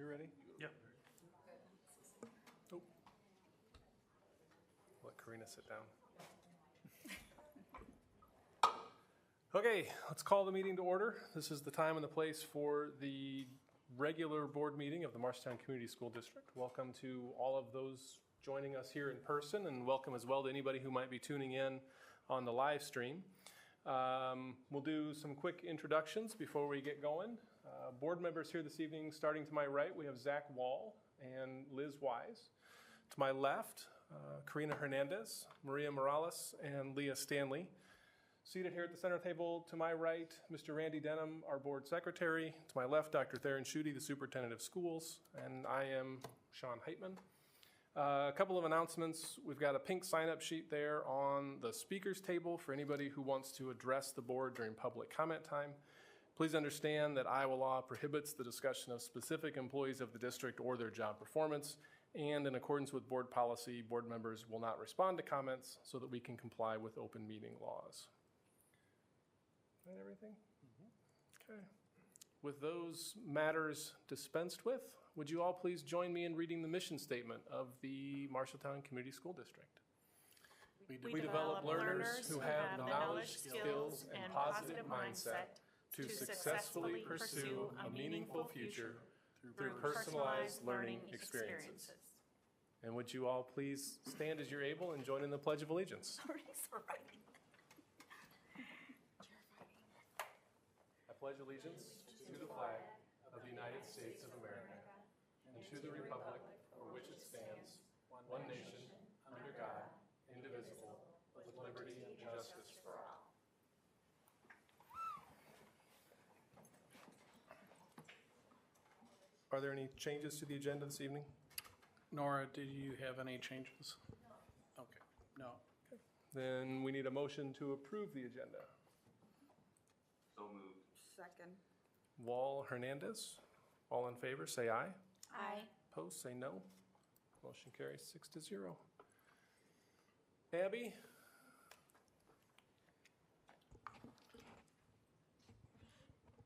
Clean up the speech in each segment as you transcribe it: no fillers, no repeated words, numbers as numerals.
you ready? Yep. Oh. Let Karina sit down. Okay, let's call the meeting to order. This is the time and the place for the regular board meeting of the Marshalltown Community School District. Welcome to all of those joining us here in person, and welcome as well to anybody who might be tuning in on the live stream. We'll do some quick introductions before we get going. Board members here this evening, starting to my right, we have Zach Wall and Liz Wise. To my left, Karina Hernandez, Maria Morales, and Leah Stanley. Seated here at the center table to my right, Mr. Randy Denham, our board secretary. To my left, Dr. Theron Schutte, the superintendent of schools, and I am Sean Heitman. A couple of announcements. We've got a pink sign-up sheet there on the speakers table for anybody who wants to address the board during public comment time. Please understand that Iowa law prohibits the discussion of specific employees of the district or their job performance, and in accordance with board policy, board members will not respond to comments so that we can comply with open meeting laws. And everything? Okay. With those matters dispensed with, would you all please join me in reading the mission statement of the Marshalltown Community School District? We develop learners who have the knowledge, skills, and positive mindset to successfully pursue a meaningful future through personalized learning experiences. And would you all please stand as you're able and join in the Pledge of Allegiance? I pledge allegiance to the flag of the United States of America and to the republic for which it stands, one nation, under God, indivisible, with liberty and justice for all. Are there any changes to the agenda this evening? Nora, did you have any changes? No. Okay, no. Okay. Then we need a motion to approve the agenda. So moved. Second. Wall, Hernandez, all in favor, say aye. Aye. Opposed, say no. Motion carries 6-0. Abby?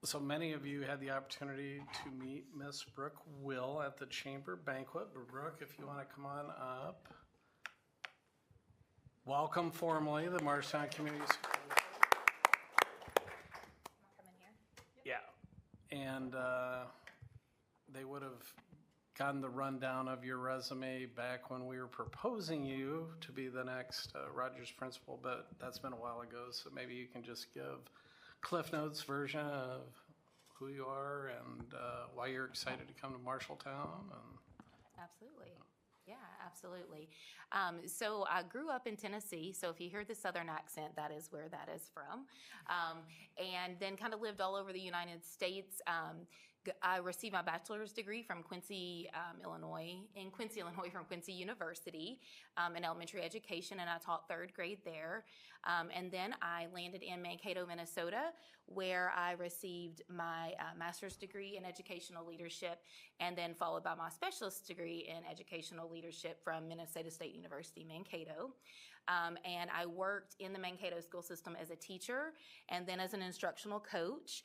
So many of you had the opportunity to meet Miss Brooke Will at the Chamber Banquet. Brooke, if you want to come on up. Welcome formally to the Marshalltown Community School. Yeah, and they would have gotten the rundown of your resume back when we were proposing you to be the next Rogers principal, but that's been a while ago, so maybe you can just give Cliff Notes version of who you are and why you're excited to come to Marshalltown. Absolutely. Yeah, absolutely. So I grew up in Tennessee, so if you hear the Southern accent, that is where that is from. And then kind of lived all over the United States. I received my bachelor's degree from Quincy, Illinois, from Quincy University in elementary education, and I taught third grade there. And then I landed in Mankato, Minnesota, where I received my master's degree in educational leadership, and then followed by my specialist degree in educational leadership from Minnesota State University, Mankato. And I worked in the Mankato school system as a teacher and then as an instructional coach.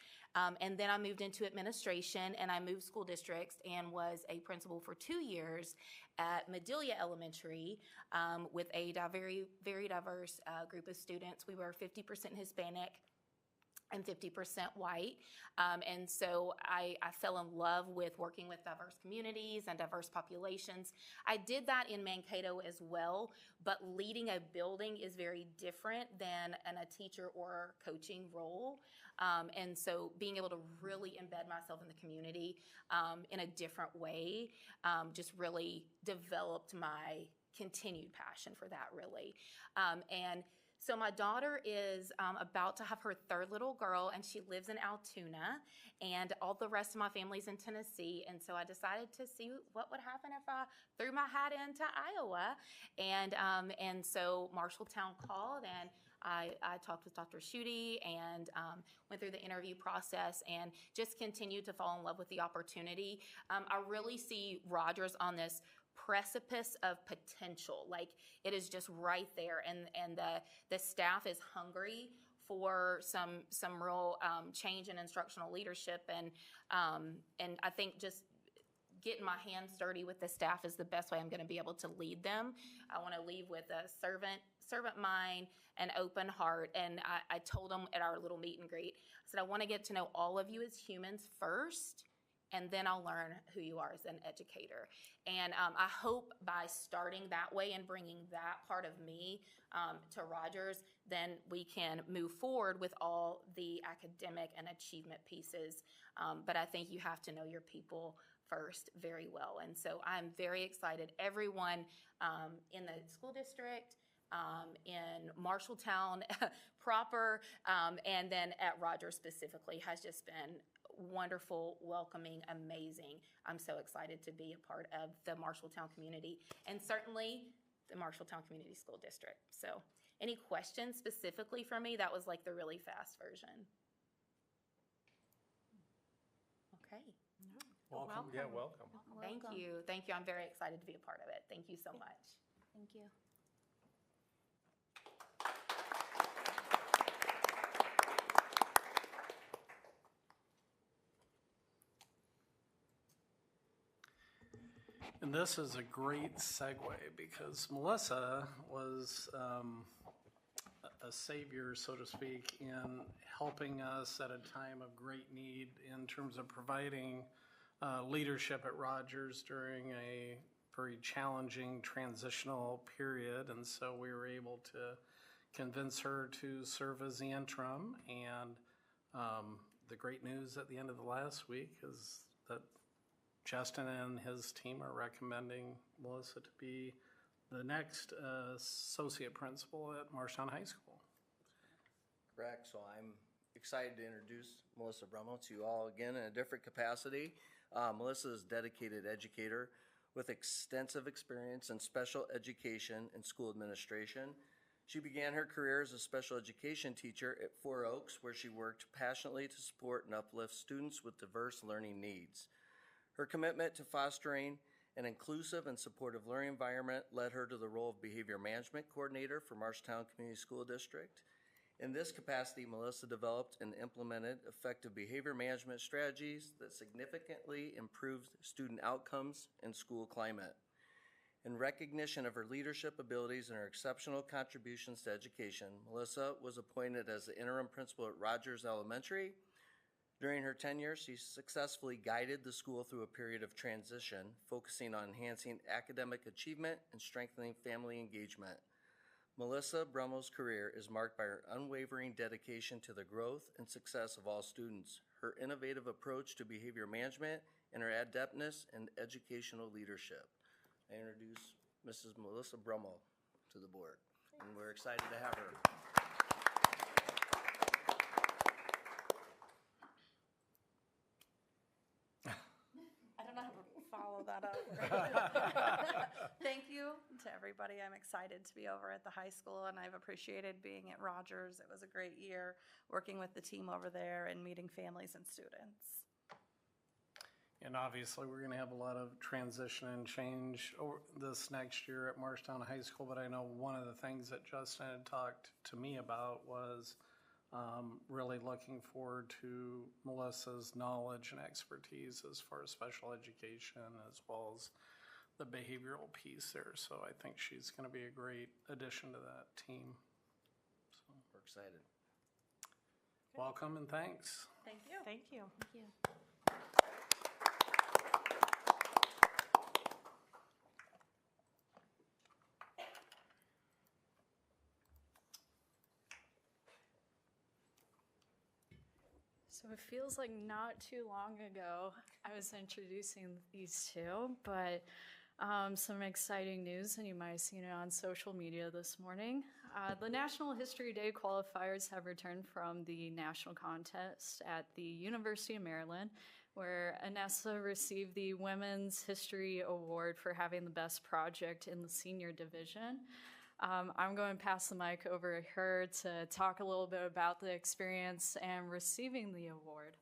And then I moved into administration, and I moved school districts and was a principal for 2 years at Medilia Elementary with a very, very diverse group of students. We were 50% Hispanic and 50% white. And so I fell in love with working with diverse communities and diverse populations. I did that in Mankato as well, but leading a building is very different than a teacher or coaching role. And so being able to really embed myself in the community in a different way just really developed my continued passion for that, really. And so my daughter is about to have her third little girl, and she lives in Altoona, and all the rest of my family's in Tennessee. And so I decided to see what would happen if I threw my hat into Iowa. And so Marshalltown called, and I talked with Dr. Schutte and went through the interview process and just continued to fall in love with the opportunity. I really see Rogers on this precipice of potential. Like, it is just right there, and the staff is hungry for some real change in instructional leadership, and I think just getting my hands dirty with the staff is the best way I'm going to be able to lead them. I want to leave with a servant mind, an open heart. And I told them at our little meet and greet, I said, I want to get to know all of you as humans first, and then I'll learn who you are as an educator. And I hope by starting that way and bringing that part of me to Rogers, then we can move forward with all the academic and achievement pieces. But I think you have to know your people first very well. And so I'm very excited. Everyone in the school district, in Marshalltown proper, and then at Rogers specifically has just been wonderful, welcoming, amazing. I'm so excited to be a part of the Marshalltown community and certainly the Marshalltown Community School District. So any questions specifically for me? That was like the really fast version. Okay. Welcome. Yeah, welcome. Thank you. Thank you. I'm very excited to be a part of it. Thank you so much. Thank you. And this is a great segue because Melissa was a savior, so to speak, in helping us at a time of great need in terms of providing leadership at Rogers during a very challenging transitional period. And so we were able to convince her to serve as the interim. And the great news at the end of the last week is that Justin and his team are recommending Melissa to be the next associate principal at Marshalltown High School. Correct. So I'm excited to introduce Melissa Brummel to you all again in a different capacity. Melissa is a dedicated educator with extensive experience in special education and school administration. She began her career as a special education teacher at Four Oaks, where she worked passionately to support and uplift students with diverse learning needs. Her commitment to fostering an inclusive and supportive learning environment led her to the role of Behavior Management Coordinator for Marshalltown Community School District. In this capacity, Melissa developed and implemented effective behavior management strategies that significantly improved student outcomes and school climate. In recognition of her leadership abilities and her exceptional contributions to education, Melissa was appointed as the interim principal at Rogers Elementary. During her tenure, she successfully guided the school through a period of transition, focusing on enhancing academic achievement and strengthening family engagement. Melissa Brummel's career is marked by her unwavering dedication to the growth and success of all students, her innovative approach to behavior management, and her adeptness in educational leadership. I introduce Mrs. Melissa Brummel to the board, and we're excited to have her. Follow that up. Thank you to everybody. I'm excited to be over at the high school, and I've appreciated being at Rogers. It was a great year working with the team over there and meeting families and students. And obviously, we're going to have a lot of transition and change this next year at Marshalltown High School, but I know one of the things that Justin had talked to me about was really looking forward to Melissa's knowledge and expertise as far as special education as well as the behavioral piece there. So I think she's going to be a great addition to that team. So We're excited. welcome and thanks. Thank you. Thank you. Thank you. So it feels like not too long ago I was introducing these two, but some exciting news, and you might have seen it on social media this morning. The National History Day qualifiers have returned from the national contest at the University of Maryland, where Anessa received the Women's History Award for having the best project in the senior division. I'm going to pass the mic over to her to talk a little bit about the experience and receiving the award.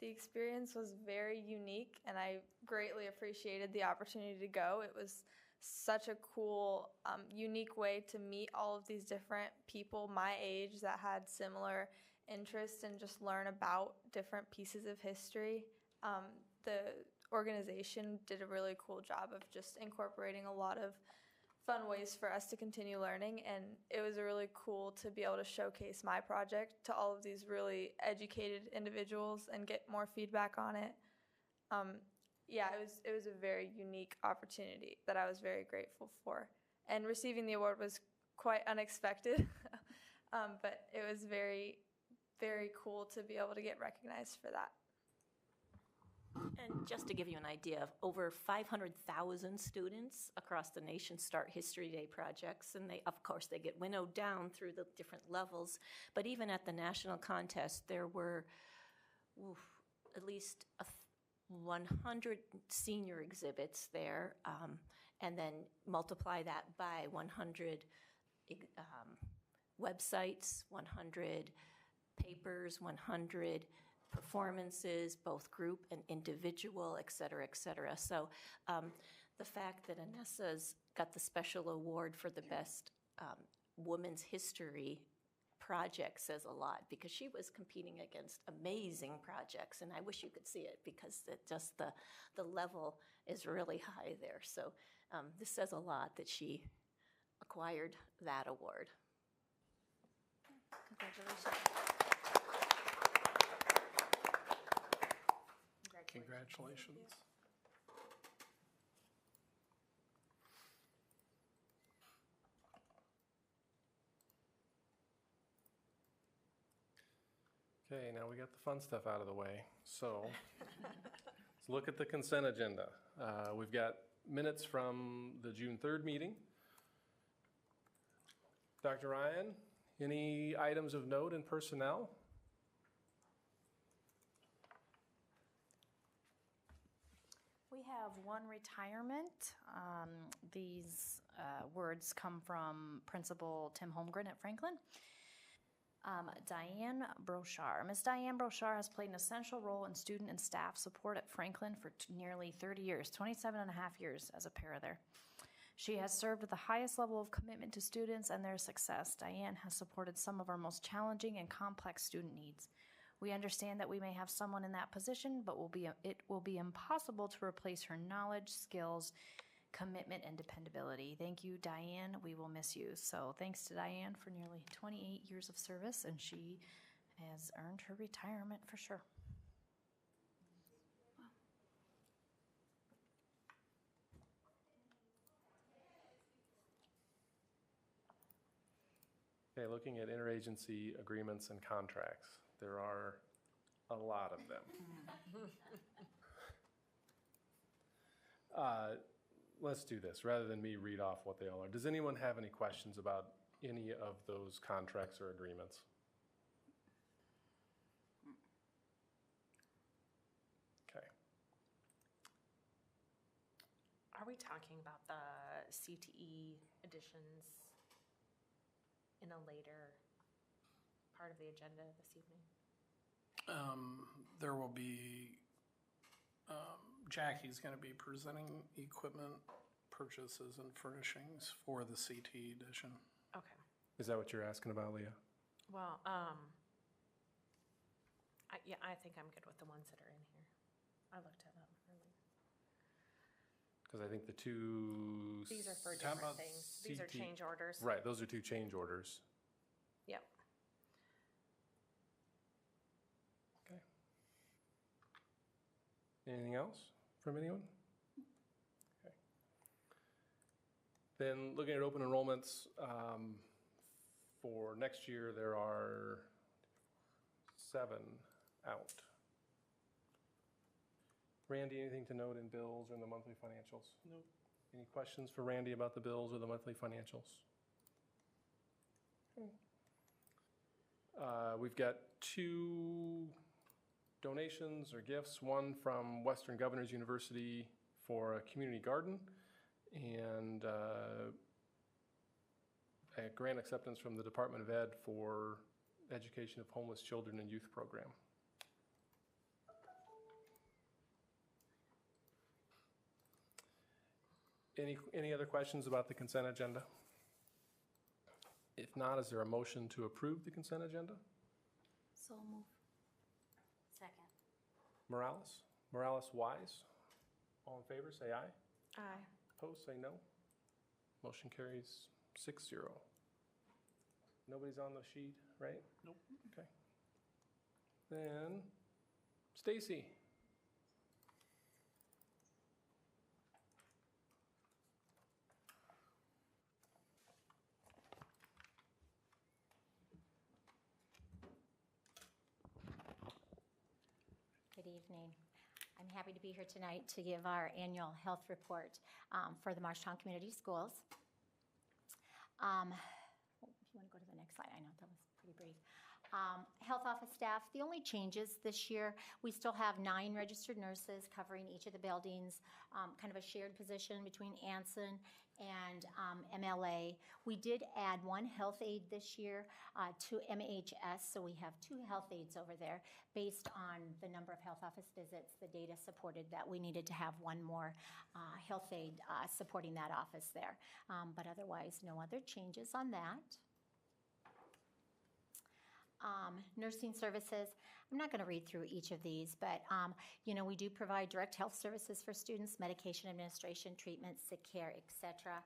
The experience was very unique, and I greatly appreciated the opportunity to go. It was such a cool, unique way to meet all of these different people my age that had similar interest and just learn about different pieces of history. The organization did a really cool job of just incorporating a lot of fun ways for us to continue learning, and it was really cool to be able to showcase my project to all of these really educated individuals and get more feedback on it. Yeah, it was a very unique opportunity that I was very grateful for, and receiving the award was quite unexpected, but it was very, very cool to be able to get recognized for that. And just to give you an idea, of over 500,000 students across the nation start History Day projects, and of course, they get winnowed down through the different levels. But even at the national contest, there were at least 100 senior exhibits there, and then multiply that by 100 websites, 100 papers, 100 performances, both group and individual, et cetera, et cetera. So the fact that Anessa's got the special award for the best women's history project says a lot, because she was competing against amazing projects, and I wish you could see it, because just the level is really high there. So this says a lot that she acquired that award. Congratulations. Congratulations. Okay, now we got the fun stuff out of the way. So let's look at the consent agenda. We've got minutes from the June 3rd meeting. Dr. Ryan, any items of note in personnel? We have one retirement. These words come from Principal Tim Holmgren at Franklin. Diane Brochard. Ms. Diane Brochard has played an essential role in student and staff support at Franklin for nearly 30 years, 27 and a half years as a para there. She has served at the highest level of commitment to students and their success. Diane has supported some of our most challenging and complex student needs. We understand that we may have someone in that position, but it will be impossible to replace her knowledge, skills, commitment, and dependability. Thank you, Diane. We will miss you. So thanks to Diane for nearly 28 years of service, and she has earned her retirement for sure. Okay, looking at interagency agreements and contracts, there are a lot of them. Let's do this, rather than me read off what they all are. Does anyone have any questions about any of those contracts or agreements? Okay. Are we talking about the CTE additions in a later part of the agenda this evening? There will be, Jackie's going to be presenting equipment purchases and furnishings for the CT edition. Okay. Is that what you're asking about, Leah? Well, yeah, I think I'm good with the ones that are in here. I looked it up earlier. Because I think the two... These are for different things. These are change orders. Right, those are two change orders. Yep. Okay. Anything else from anyone? Okay. Then looking at open enrollments, for next year, there are 7 out. Randy, anything to note in bills or in the monthly financials? No. Any questions for Randy about the bills or the monthly financials? Okay. We've got 2 donations or gifts, one from Western Governors University for a community garden, and a grant acceptance from the Department of Ed for education of homeless children and youth program. Any other questions about the consent agenda? If not, is there a motion to approve the consent agenda? So move. Second. Morales? Morales, Wise? All in favor, say aye. Aye. Opposed, say no. Motion carries 6-0. Nobody's on the sheet, right? Nope. Okay. Then, Stacy. Good evening. I'm happy to be here tonight to give our annual health report for the Marshtown Community Schools. If you want to go to the next slide, I know that was pretty brief. Health office staff, the only changes this year, we still have 9 registered nurses covering each of the buildings, kind of a shared position between Anson and MLA. We did add 1 health aide this year to MHS, so we have 2 health aides over there. Based on the number of health office visits, the data supported that we needed to have 1 more health aide supporting that office there. But otherwise, no other changes on that. Nursing services, I'm not going to read through each of these, but we do provide direct health services for students, medication administration, treatment, sick care, etc.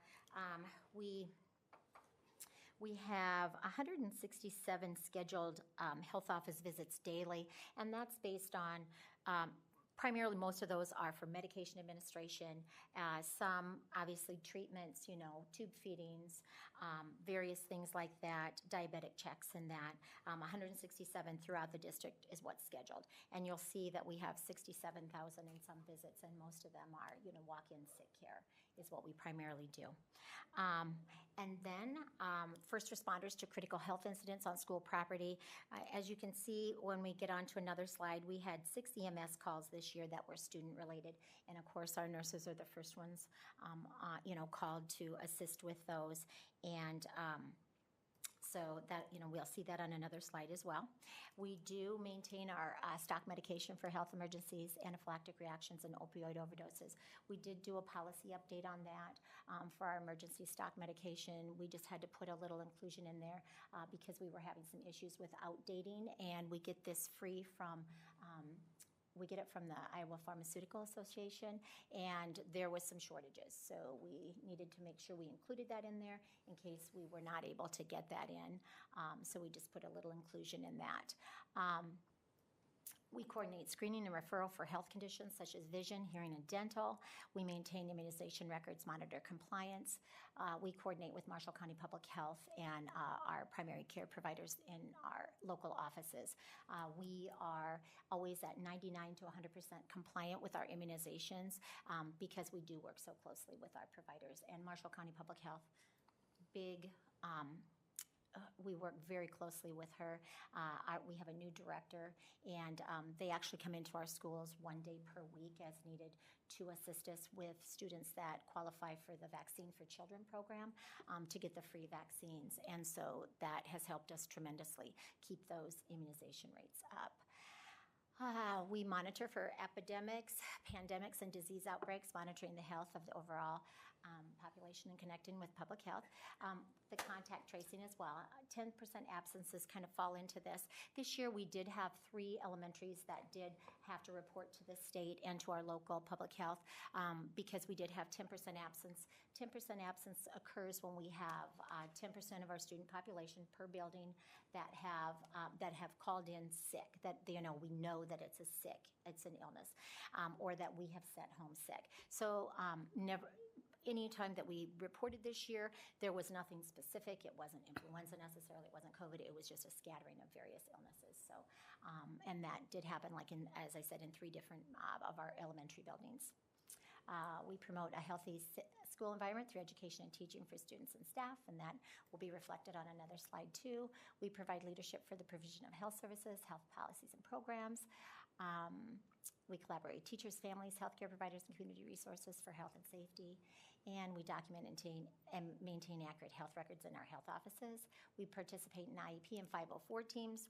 We have 167 scheduled health office visits daily, and that's based on primarily, most of those are for medication administration, some obviously treatments, tube feedings, various things like that, diabetic checks and that. 167 throughout the district is what's scheduled. And you'll see that we have 67,000 in some visits, and most of them are, walk-in sick care is what we primarily do. And then first responders to critical health incidents on school property. As you can see, when we get on to another slide, we had 6 EMS calls this year that were student related. And of course, our nurses are the first ones, called to assist with those. And so that, we'll see that on another slide as well. We do maintain our stock medication for health emergencies, anaphylactic reactions, and opioid overdoses. We did do a policy update on that for our emergency stock medication. We just had to put a little inclusion in there because we were having some issues with outdating, and we get this free from we get it from the Iowa Pharmaceutical Association, and there was some shortages. So we needed to make sure we included that in there in case we were not able to get that in. So we just put a little inclusion in that. We coordinate screening and referral for health conditions such as vision, hearing, and dental. We maintain immunization records, monitor compliance. We coordinate with Marshall County Public Health and our primary care providers in our local offices. We are always at 99 to 100% compliant with our immunizations because we do work so closely with our providers. And Marshall County Public Health, we work very closely with her. We have a new director, and they actually come into our schools 1 day per week as needed to assist us with students that qualify for the Vaccine for Children program to get the free vaccines. And so that has helped us tremendously keep those immunization rates up. We monitor for epidemics, pandemics, and disease outbreaks, monitoring the health of the overall population and connecting with public health. The contact tracing as well. 10% absences kind of fall into this. This year we did have 3 elementaries that did have to report to the state and to our local public health because we did have 10% absence. 10% absence occurs when we have 10% of our student population per building that have called in sick, that we know that it's an illness, or that we have sent home sick. So anytime that we reported this year, there was nothing specific. It wasn't influenza necessarily. It wasn't COVID. It was just a scattering of various illnesses. So, and that did happen, as I said, in 3 different of our elementary buildings. We promote a healthy school environment through education and teaching for students and staff, and that will be reflected on another slide too. We provide leadership for the provision of health services, health policies, and programs. We collaborate with teachers, families, healthcare providers, and community resources for health and safety. And we document and maintain accurate health records in our health offices. We participate in IEP and 504 teams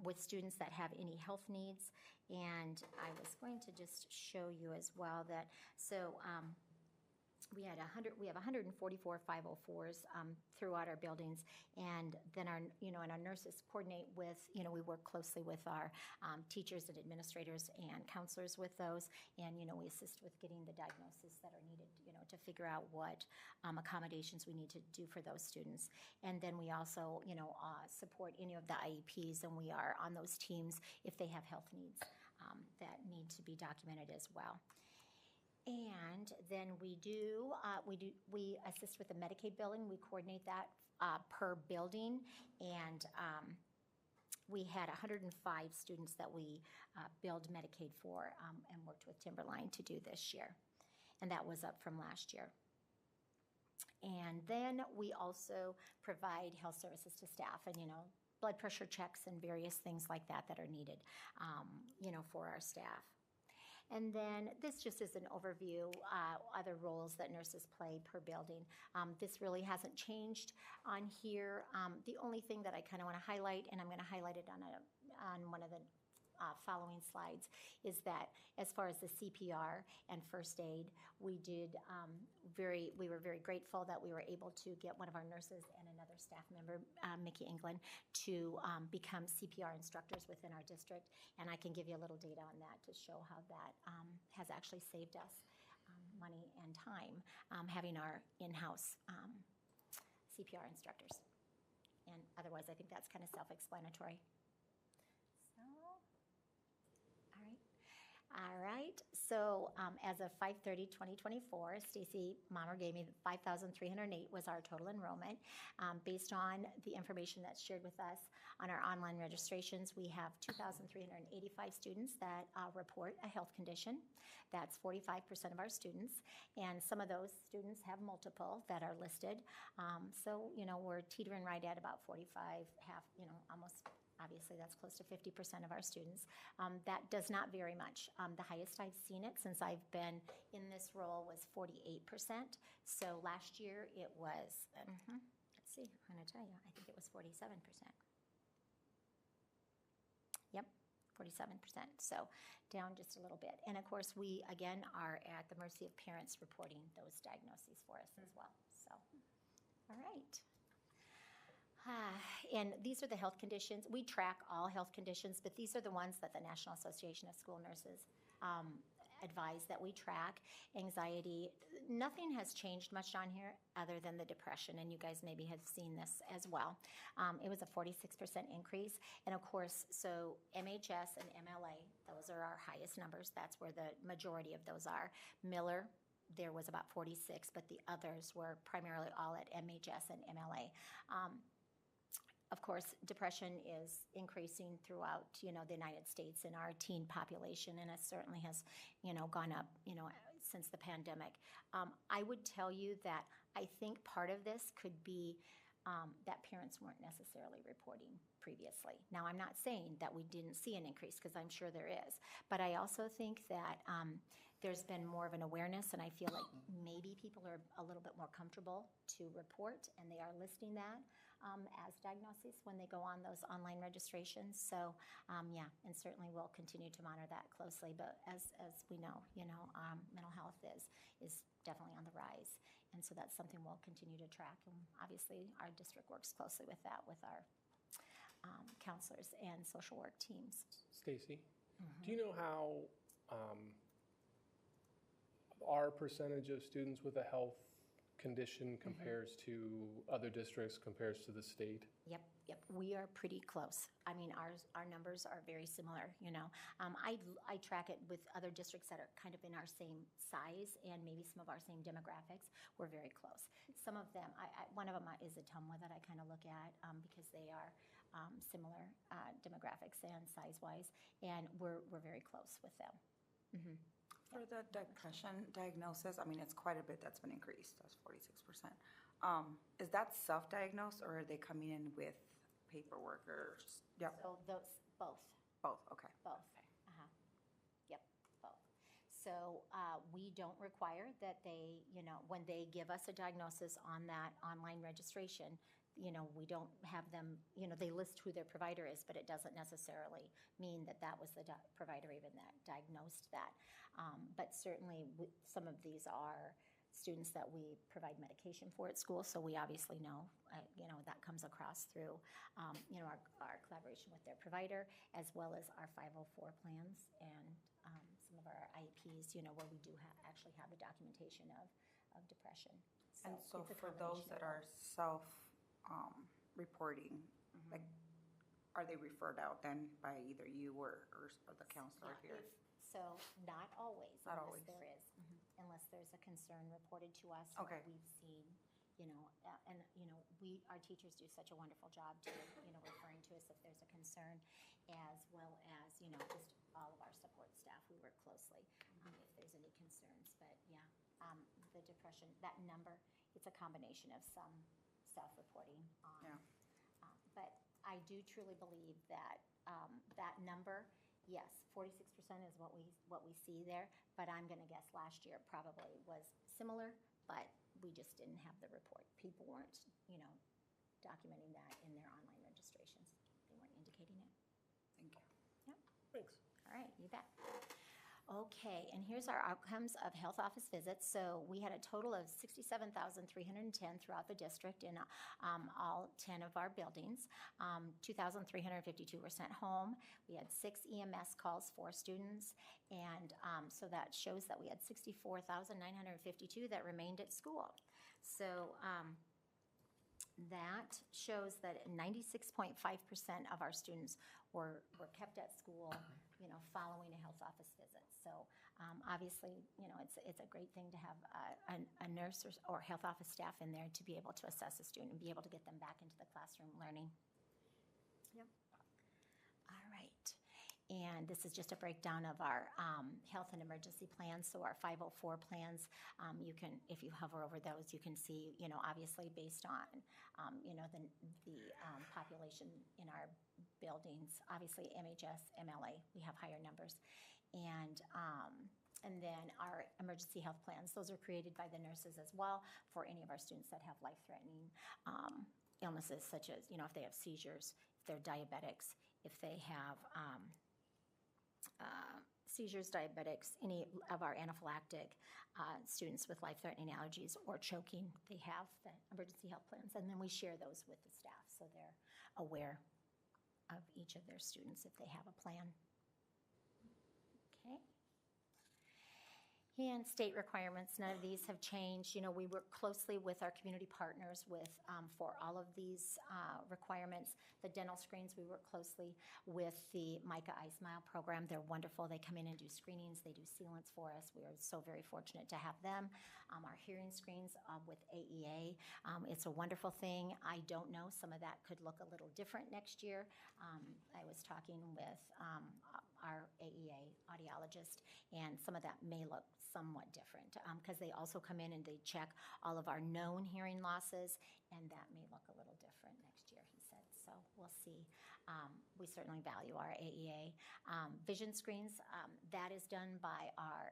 with students that have any health needs. And I was going to just show you as well that, we have 144 504s throughout our buildings, and then and our nurses coordinate with, we work closely with our teachers and administrators and counselors with those, and we assist with getting the diagnoses that are needed, to figure out what accommodations we need to do for those students. And then we also, support any of the IEPs, and we are on those teams if they have health needs that need to be documented as well. And then we assist with the Medicaid billing. We coordinate that per building, and we had 105 students that we billed Medicaid for and worked with Timberline to do this year, and that was up from last year. And then we also provide health services to staff, and blood pressure checks and various things like that that are needed, for our staff. And then this just is an overview, other roles that nurses play per building. This really hasn't changed on here. The only thing that I kind of want to highlight, and I'm going to highlight it on one of the following slides, is that as far as the CPR and first aid, we were very grateful that we were able to get one of our nurses and another staff member, Mickey England, to become CPR instructors within our district. And I can give you a little data on that to show how that has actually saved us money and time, having our in-house CPR instructors. And otherwise, I think that's kind of self-explanatory. All right, so as of 5/30/2024, Stacy Mommer gave me 5,308 was our total enrollment. Based on the information that's shared with us on our online registrations, we have 2,385 students that report a health condition. That's 45% of our students, and some of those students have multiple that are listed. So, we're teetering right at about 45, almost. Obviously, that's close to 50% of our students. That does not vary much. The highest I've seen it since I've been in this role was 48%. So last year it was, let's see, I'm going to tell you, I think it was 47%. Yep, 47%. So down just a little bit. And of course, we, again, are at the mercy of parents reporting those diagnoses for us as well. So, all right. And these are the health conditions. We track all health conditions, but these are the ones that the National Association of School Nurses advise that we track. Anxiety, nothing has changed much on here other than the depression, and you guys maybe have seen this as well. It was a 46% increase, and of course, so MHS and MLA, those are our highest numbers. That's where the majority of those are. Miller, there was about 46, but the others were primarily all at MHS and MLA. Of course, depression is increasing throughout, the United States in our teen population, and it certainly has, gone up, since the pandemic. I would tell you that I think part of this could be that parents weren't necessarily reporting previously. Now, I'm not saying that we didn't see an increase, because I'm sure there is, but I also think that there's been more of an awareness, and I feel like maybe people are a little bit more comfortable to report, and they are listing that as diagnoses when they go on those online registrations. So, yeah, and certainly we'll continue to monitor that closely. But as we know, mental health is definitely on the rise, and so that's something we'll continue to track. And obviously, our district works closely with that with our counselors and social work teams. Stacy, do you know how our percentage of students with a health condition compares to other districts, compares to the state? Yep. We are pretty close. I mean, our numbers are very similar, I track it with other districts that are kind of in our same size and maybe some of our same demographics. We're very close. Some of them, one of them is Atumwa that I kind of look at because they are similar demographics and size-wise, and we're very close with them. For the depression diagnosis, I mean, it's quite a bit that's been increased. That's 46%. Is that self-diagnosed, or are they coming in with paperwork or? Yep. So those, both. Both, okay. Both. Yep, both. So we don't require that they, when they give us a diagnosis on that online registration, we don't have them, they list who their provider is, but it doesn't necessarily mean that that was the provider even that diagnosed that. But certainly some of these are students that we provide medication for at school, so we obviously know, that comes across through, our collaboration with their provider, as well as our 504 plans and some of our IEPs, where we do actually have the documentation of depression. And so it's a for those combination that of are self-reporting, like, are they referred out then by either you or the counselor Yeah, here? So not always, Not unless always. there is, unless there's a concern reported to us. Okay. Or we've seen, our teachers do such a wonderful job to, referring to us if there's a concern, as well as, just all of our support staff. We work closely if there's any concerns. But yeah, the depression, that number, it's a combination of some self-reporting on. Yeah. But I do truly believe that that number, yes, 46% is what we see there. But I'm going to guess last year probably was similar, but we just didn't have the report. People weren't, documenting that in their online registrations. They weren't indicating it. Thank you. Yep. Thanks. All right, you bet. Okay, and here's our outcomes of health office visits. So we had a total of 67,310 throughout the district in all 10 of our buildings. 2,352 were sent home. We had 6 EMS calls for students, and so that shows that we had 64,952 that remained at school. So that shows that 96.5% of our students were kept at school, following a health office visit. So obviously, it's a great thing to have a nurse or health office staff in there to be able to assess a student and be able to get them back into the classroom learning. Yep. All right. And this is just a breakdown of our health and emergency plans. So our 504 plans, you can, if you hover over those, you can see, obviously based on, the population in our buildings. Obviously, MHS, MLA, we have higher numbers. And then our emergency health plans, those are created by the nurses as well for any of our students that have life-threatening illnesses, such as, if they have seizures, if they're diabetics, if they have seizures, diabetics, any of our anaphylactic students with life-threatening allergies or choking, they have the emergency health plans. And then we share those with the staff so they're aware of each of their students if they have a plan. Okay. And state requirements, none of these have changed. We work closely with our community partners for all of these requirements. The dental screens, we work closely with the MICA iSmile program. They're wonderful. They come in and do screenings. They do sealants for us. We are so very fortunate to have them. Our hearing screens with AEA, it's a wonderful thing. I don't know, some of that could look a little different next year. I was talking with our AEA audiologist, and some of that may look somewhat different because they also come in and they check all of our known hearing losses, and that may look a little different next year, he said. So we'll see. We certainly value our AEA. Vision screens, that is done by our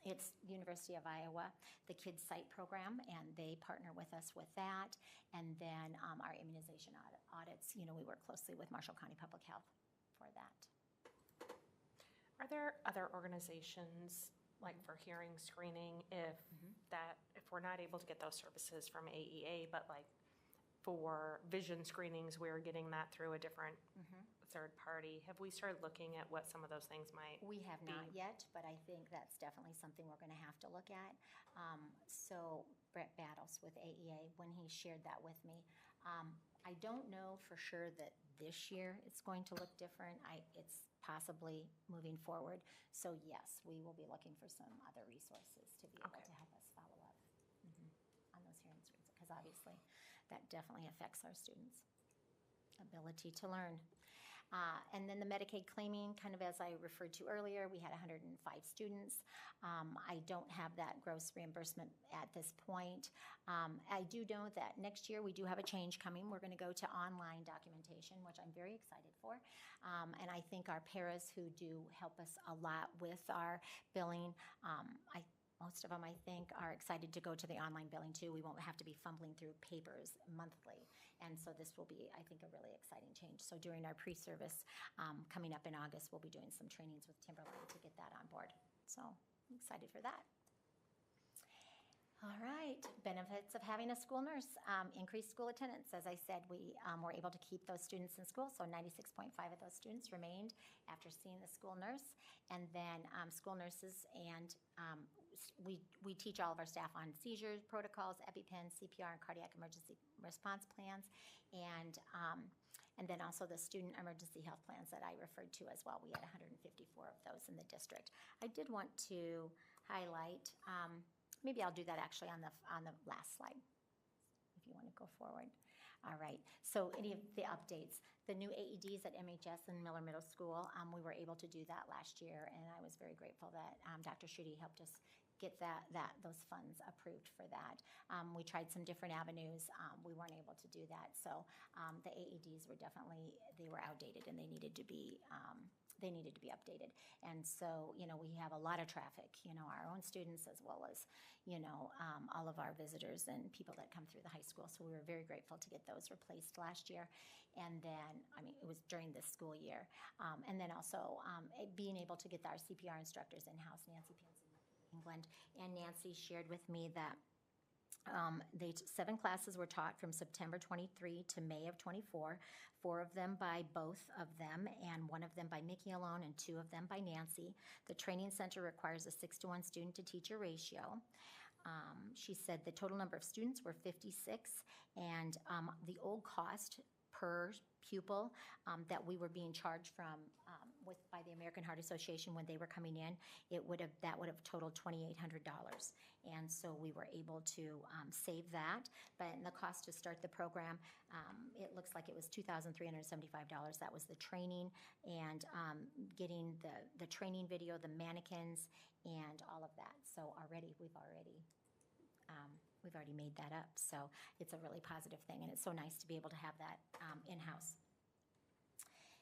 it's University of Iowa, the Kids Sight program, and they partner with us with that. And then our immunization audits, we work closely with Marshall County Public Health for that. Are there other organizations, like for hearing screening, if we're not able to get those services from AEA, but like for vision screenings, we're getting that through a different third party? Have we started looking at what some of those things might be? We have not yet, but I think that's definitely something we're going to have to look at. So Brett Battles with AEA, when he shared that with me, I don't know for sure that this year it's going to look different. It's possibly moving forward. So yes, we will be looking for some other resources to be able to help us follow up on those hearing screens, because obviously that definitely affects our students' ability to learn. And then the Medicaid claiming, kind of as I referred to earlier, we had 105 students. I don't have that gross reimbursement at this point. I do know that next year we do have a change coming. We're going to go to online documentation, which I'm very excited for. And I think our paras who do help us a lot with our billing, most of them, I think, are excited to go to the online billing too. We won't have to be fumbling through papers monthly. And so this will be, I think, a really exciting change. So during our pre-service coming up in August, we'll be doing some trainings with Timberline to get that on board. So I'm excited for that. All right, benefits of having a school nurse. Increased school attendance. As I said, we were able to keep those students in school, so 96.5 of those students remained after seeing the school nurse. And then school nurses and we teach all of our staff on seizure protocols, EpiPen, CPR, and cardiac emergency response plans, and then also the student emergency health plans that I referred to as well. We had 154 of those in the district. I did want to highlight. Maybe I'll do that actually on the last slide, if you want to go forward. All right, so any of the updates, the new AEDs at MHS and Miller Middle School, we were able to do that last year, and I was very grateful that Dr. Schutte helped us get those funds approved for that. We tried some different avenues. We weren't able to do that, so the AEDs were they were outdated, and they needed to be updated. And so, we have a lot of traffic, our own students as well as, all of our visitors and people that come through the high school. So we were very grateful to get those replaced last year. And then, it was during this school year. And then also being able to get our CPR instructors in-house. Nancy Pins in England. And Nancy shared with me that 7 classes were taught from September 23 to May of 24, 4 of them by both of them, and 1 of them by Mickey alone, and 2 of them by Nancy. The training center requires a 6-to-1 student to teacher ratio. She said the total number of students were 56, and the old cost per pupil that we were being charged from by the American Heart Association when they were coming in, that would have totaled $2,800, and so we were able to save that. But the cost to start the program, it looks like it was $2,375. That was the training and getting the training video, the mannequins, and all of that. So we've already made that up. So it's a really positive thing, and it's so nice to be able to have that in-house.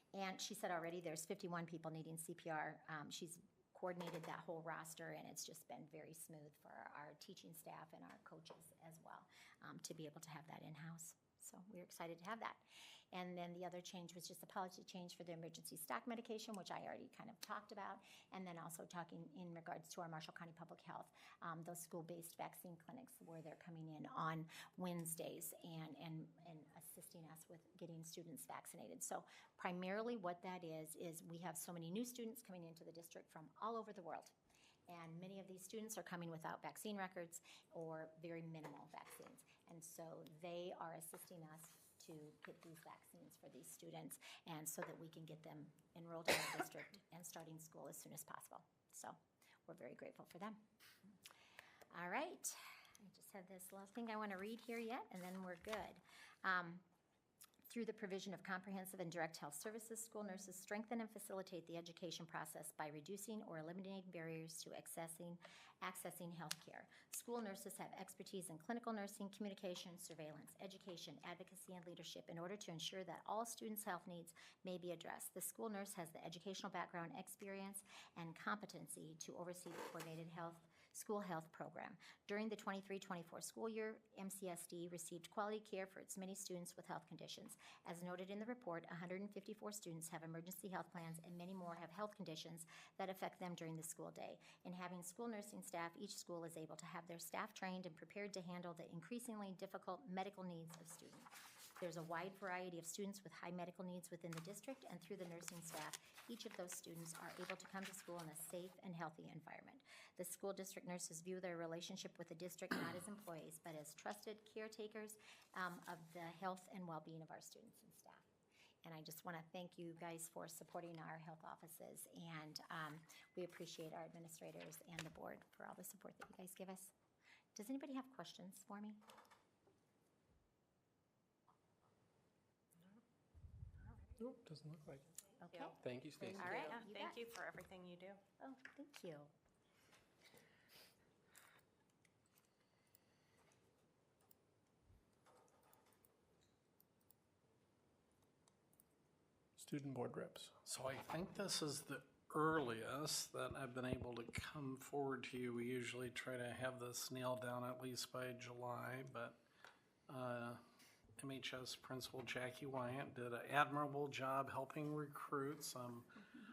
And she said already there's 51 people needing CPR. She's coordinated that whole roster, and it's just been very smooth for our teaching staff and our coaches as well to be able to have that in-house. So we're excited to have that. And then the other change was just a policy change for the emergency stock medication, which I already kind of talked about. And then also talking in regards to our Marshall County Public Health, those school-based vaccine clinics where they're coming in on Wednesdays and assisting us with getting students vaccinated. So primarily what that is we have so many new students coming into the district from all over the world. And many of these students are coming without vaccine records or very minimal vaccines. And so they are assisting us to get these vaccines for these students, and so that we can get them enrolled in our district and starting school as soon as possible. So we're very grateful for them. All right, I just have this last thing I want to read here yet, and then we're good. Through the provision of comprehensive and direct health services, school nurses strengthen and facilitate the education process by reducing or eliminating barriers to accessing health care. School nurses have expertise in clinical nursing, communication, surveillance, education, advocacy, and leadership in order to ensure that all students' health needs may be addressed. The school nurse has the educational background, experience, and competency to oversee the coordinated school health program. During the 23-24 school year, MCSD received quality care for its many students with health conditions. As noted in the report, 154 students have emergency health plans, and many more have health conditions that affect them during the school day. In having school nursing staff, each school is able to have their staff trained and prepared to handle the increasingly difficult medical needs of students. There's a wide variety of students with high medical needs within the district, and through the nursing staff, each of those students are able to come to school in a safe and healthy environment. The school district nurses view their relationship with the district not as employees, but as trusted caretakers of the health and well-being of our students and staff. And I just want to thank you guys for supporting our health offices, and we appreciate our administrators and the board for all the support that you guys give us. Does anybody have questions for me? Nope, doesn't look like it. Okay. Thank you, Stacy. All right. Thank you for everything you do. Oh, thank you. Student board reps. So I think this is the earliest that I've been able to come forward to you. We usually try to have this nailed down at least by July, but MHS Principal Jackie Wyant did an admirable job helping recruit some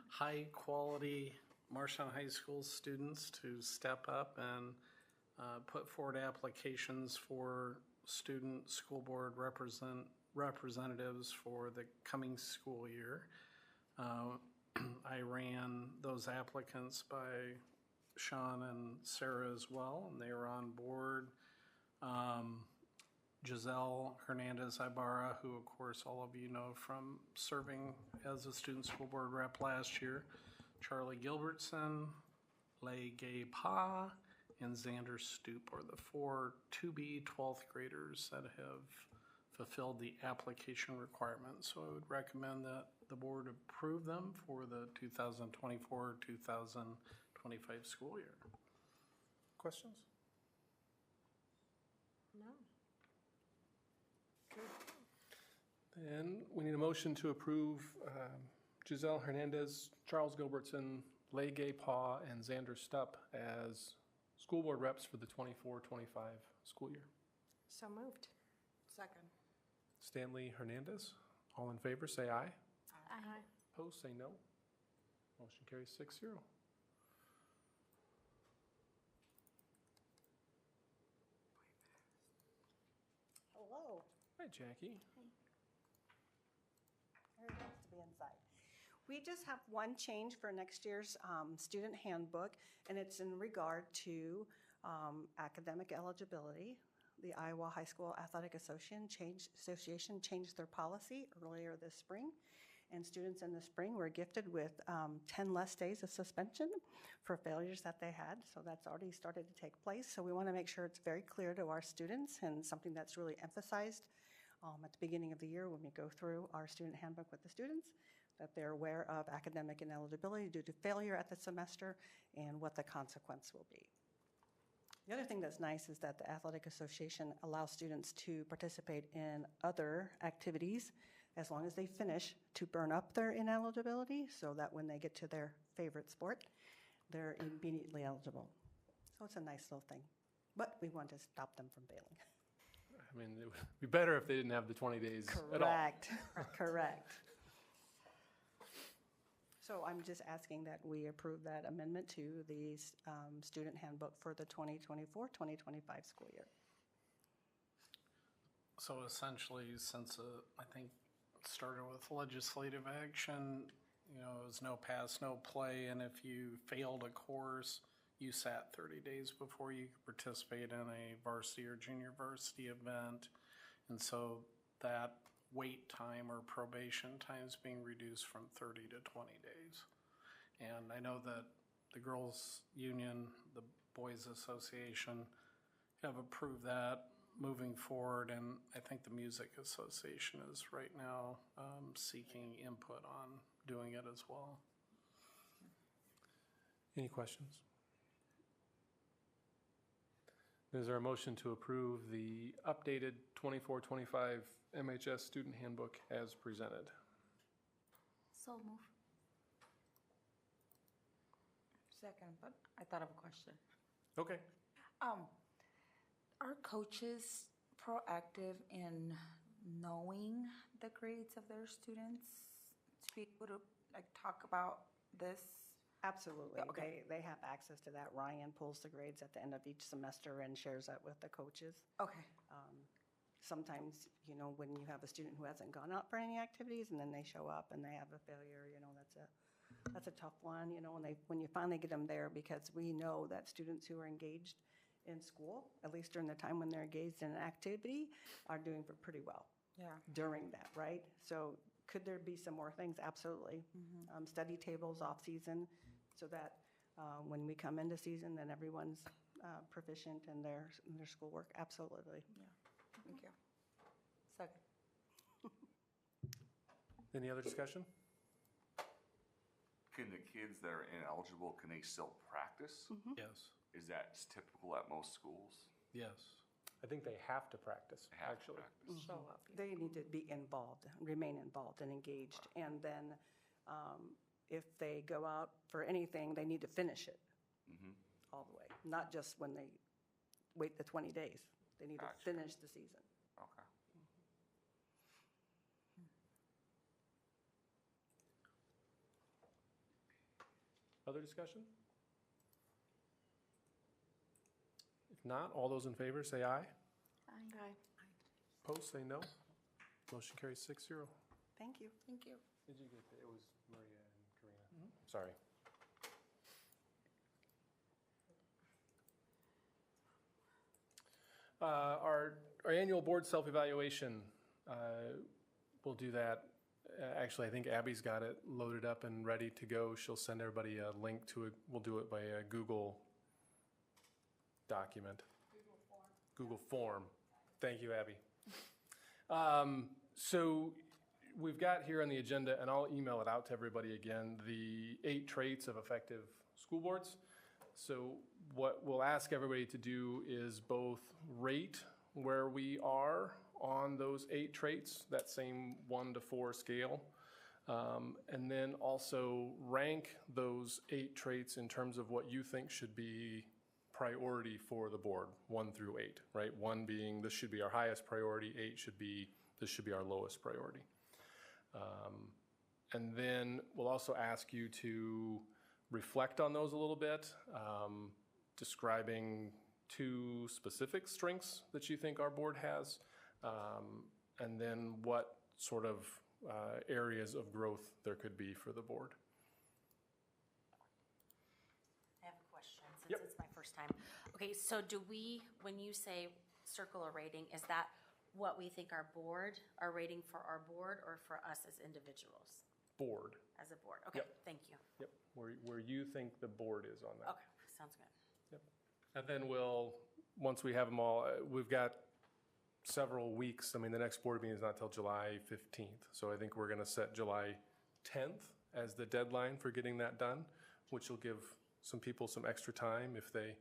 high-quality Marshall High School students to step up and put forward applications for student school board representatives for the coming school year. I ran those applicants by Sean and Sarah as well, and they were on board. Giselle Hernandez Ibarra, who of course all of you know from serving as a student school board rep last year, Charlie Gilbertson, Lei Gay Pa, and Xander Stoop are the 4 to-be 12th graders that have fulfilled the application requirements. So I would recommend that the board approve them for the 2024-2025 school year. Questions? No. Then we need a motion to approve Giselle Hernandez, Charles Gilbertson, Lei Gay Pa, and Xander Stupp as school board reps for the 24-25 school year. So moved. Second. Stanley Hernandez, all in favor, say aye. Aye. Opposed, say no. Motion carries 6-0. Hello. Hi, Jackie. Very nice to be inside. We just have one change for next year's student handbook, and it's in regard to academic eligibility. The Iowa High School Athletic Association changed their policy earlier this spring, and students in the spring were gifted with 10 less days of suspension for failures that they had. So that's already started to take place. So we want to make sure it's very clear to our students, and something that's really emphasized at the beginning of the year when we go through our student handbook with the students, that they're aware of academic ineligibility due to failure at the semester and what the consequence will be. The other thing that's nice is that the Athletic Association allows students to participate in other activities as long as they finish to burn up their ineligibility, so that when they get to their favorite sport, they're immediately eligible. So it's a nice little thing. But we want to stop them from failing. I mean, it would be better if they didn't have the 20 days at all. Correct, correct. So I'm just asking that we approve that amendment to the student handbook for the 2024-2025 school year. So essentially, since I think it started with legislative action, you know, it was no pass, no play, and if you failed a course, you sat 30 days before you could participate in a varsity or junior varsity event. And so that wait time or probation time is being reduced from 30 to 20 days. And I know that the Girls Union, the Boys Association have approved that moving forward, and I think the Music Association is right now seeking input on doing it as well. Any questions? Is there a motion to approve the updated 24-25 MHS student handbook as presented? So move. Second, but I thought of a question. Okay. Are coaches proactive in knowing the grades of their students to be able to talk about this? Absolutely. Okay. They have access to that. Ryan pulls the grades at the end of each semester and shares that with the coaches. Okay. Sometimes, you know, when you have a student who hasn't gone out for any activities and then they show up and they have a failure, you know, that's a tough one, you know, when you finally get them there, because we know that students who are engaged in school, at least during the time when they're engaged in an activity, are doing pretty well. Yeah. During that, right? So could there be some more things? Absolutely. Study tables off season, so that when we come into season, then everyone's proficient in their schoolwork. Absolutely. Yeah. Thank you. Second. Any other discussion? Can the kids that are ineligible, can they still practice? Yes. Is that typical at most schools? Yes. I think they have to practice, They have to actually. practice. Show up. They need to be involved, remain involved and engaged. And then if they go out for anything, they need to finish it all the way, not just when they wait the 20 days. They need Gotcha. to finish the season. Okay. Other discussion? If not, all those in favor say aye. Aye. Opposed, say no. Motion carries 6-0. Thank you. Thank you. Did you get that? It was Maria and Karina. Sorry. Our annual board self-evaluation, we'll do that. Actually, I think Abby's got it loaded up and ready to go. She'll send everybody a link to it. We'll do it by a Google document. Google form. Thank you, Abby. So we've got here on the agenda, and I'll email it out to everybody again, the 8 traits of effective school boards. So what we'll ask everybody to do is both rate where we are on those 8 traits, that same 1 to 4 scale, and then also rank those 8 traits in terms of what you think should be priority for the board, 1 through 8, right? 1 being this should be our highest priority, 8 should be this should be our lowest priority. And then we'll also ask you to reflect on those a little bit, describing 2 specific strengths that you think our board has, and then what sort of areas of growth there could be for the board. I have a question since it's my first time. Okay, so do we, when you say circle a rating, is that what we think our rating for our board, or for us as individuals? Board. As a board, okay, Yep. Thank you. Yep, where you think the board is on that. Okay, sounds good. Yep. And then once we have them all, we've got several weeks. I mean, the next board meeting is not till July 15th. So I think we're going to set July 10th as the deadline for getting that done, which will give some people some extra time if they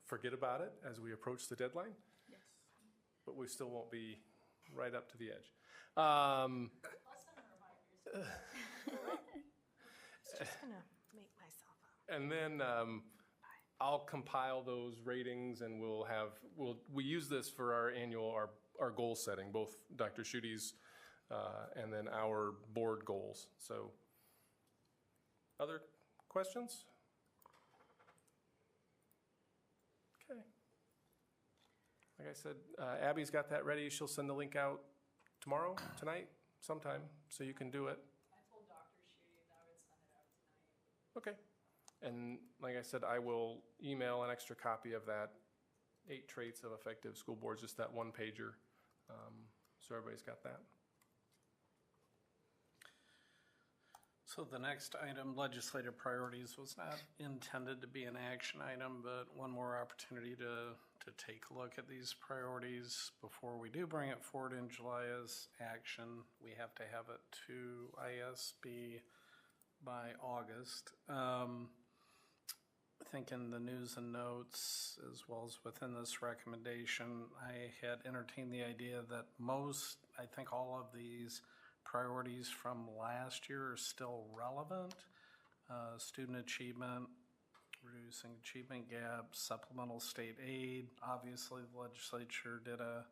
forget about it as we approach the deadline. Yes. But we still won't be right up to the edge. I'll send reminders. It's just gonna make myself up. And then I'll compile those ratings, and we use this for our annual, our goal setting, both Dr. Schuette's and then our board goals. So, other questions? Okay. Like I said, Abby's got that ready. She'll send the link out tomorrow, tonight, sometime, so you can do it. I told Dr. Schuette I would send it out tonight. Okay. And like I said, I will email an extra copy of that 8 traits of effective school boards, just that 1-pager, so everybody's got that. So the next item, legislative priorities, was not intended to be an action item, but one more opportunity to take a look at these priorities before we do bring it forward in July as action. We have to have it to ISB by August. I think in the news and notes, as well as within this recommendation, I had entertained the idea that I think all of these priorities from last year are still relevant. Student achievement, reducing achievement gaps, supplemental state aid. Obviously, the legislature did a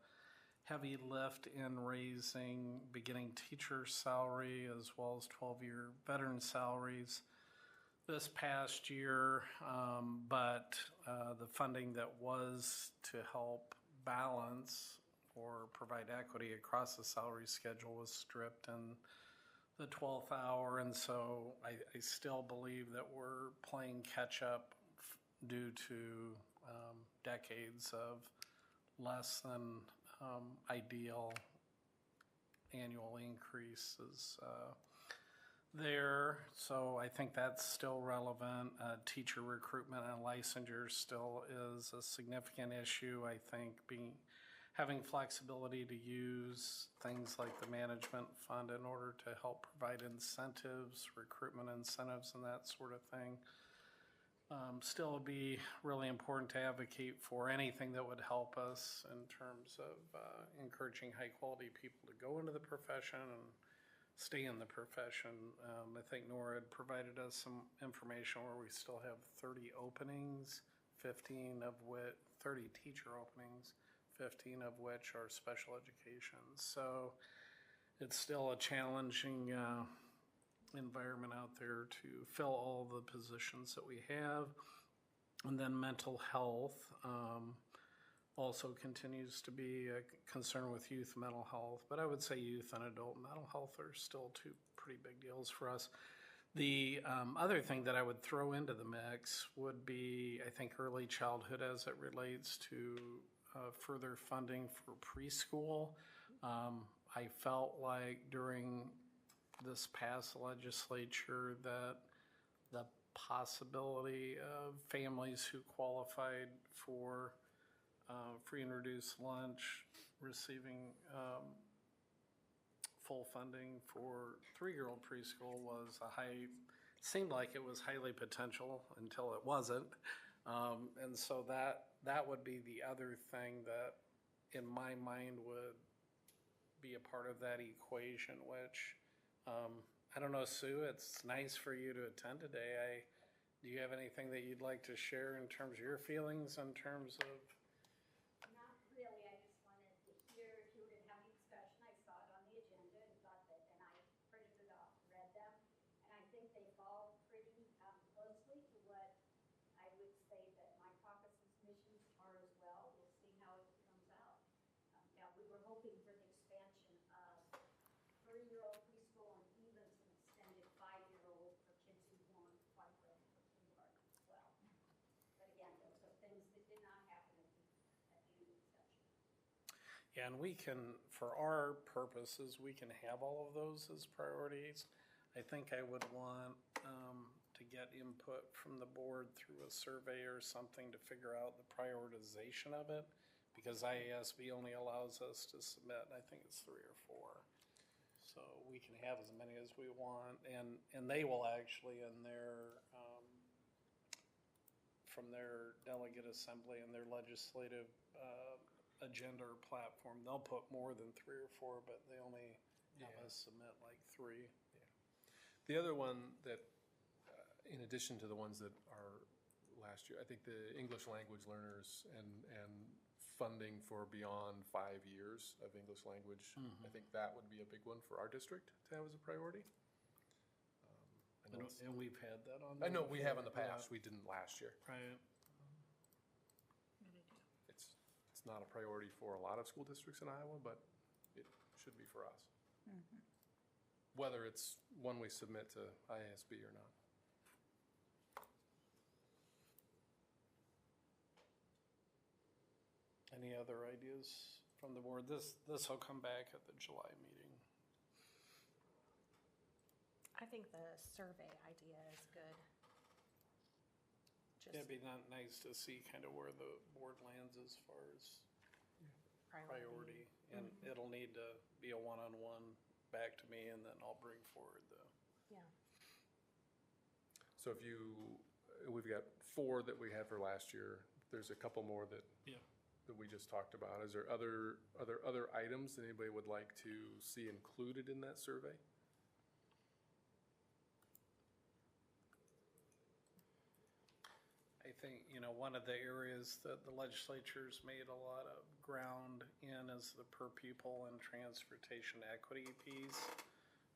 heavy lift in raising beginning teacher salary as well as 12-year veteran salaries this past year, but the funding that was to help balance or provide equity across the salary schedule was stripped in the 12th hour, and so I still believe that we're playing catch up due to decades of less than ideal annual increases there. So I think that's still relevant. Teacher recruitment and licensure still is a significant issue. I think having flexibility to use things like the management fund in order to help provide incentives, recruitment incentives and that sort of thing, still be really important to advocate for anything that would help us in terms of encouraging high quality people to go into the profession and stay in the profession. I think Nora had provided us some information where we still have 30 openings, 30 teacher openings, 15 of which are special education. So it's still a challenging environment out there to fill all the positions that we have. And then mental health also continues to be a concern with youth mental health, but I would say youth and adult mental health are still two pretty big deals for us. The other thing that I would throw into the mix would be, I think, early childhood as it relates to further funding for preschool. I felt like during this past legislature that the possibility of families who qualified for free and reduced lunch receiving full funding for 3-year-old preschool seemed like it was highly potential until it wasn't. And so that would be the other thing that in my mind would be a part of that equation, which I don't know, Sue, it's nice for you to attend today. Do you have anything that you'd like to share in terms of your feelings, in terms of? Not really. I just wanted to hear if you were going to have any discussion. I saw it on the agenda and thought that, and I printed it off, read them, and I think they fall pretty closely to what I would say that my caucus's missions are as well. We'll see how it comes out. Yeah, we were hoping for the expansion of 3-year-old preschool and even some extended 5-year-old for kids who want 5-year-old for kindergarten as well. But again, those are things that did not happen at the union session. Yeah, and we can, for our purposes, we can have all of those as priorities. I think I would want to get input from the board through a survey or something to figure out the prioritization of it, because IASB only allows us to submit, I think it's 3 or 4. So we can have as many as we want, and they will actually in their from their delegate assembly and their legislative agenda or platform, they'll put more than 3 or 4, but they only have us submit like 3. Yeah. The other one that, in addition to the ones that are last year, I think the English language learners and funding for beyond 5 years of English language, I think that would be a big one for our district to have as a priority. And we've had that on. I know we have in the past. We didn't last year. Right. It's not a priority for a lot of school districts in Iowa, but it should be for us. Whether it's one we submit to IASB or not. Any other ideas from the board? This will come back at the July meeting. I think the survey idea is good. It'd be nice to see kind of where the board lands as far as priority. And it'll need to be a one-on-one back to me, and then I'll bring forward the. Yeah. So we've got 4 that we had for last year. There's a couple more that we just talked about. Is there other items that anybody would like to see included in that survey? I think, one of the areas that the legislature's made a lot of ground in is the per pupil and transportation equity piece.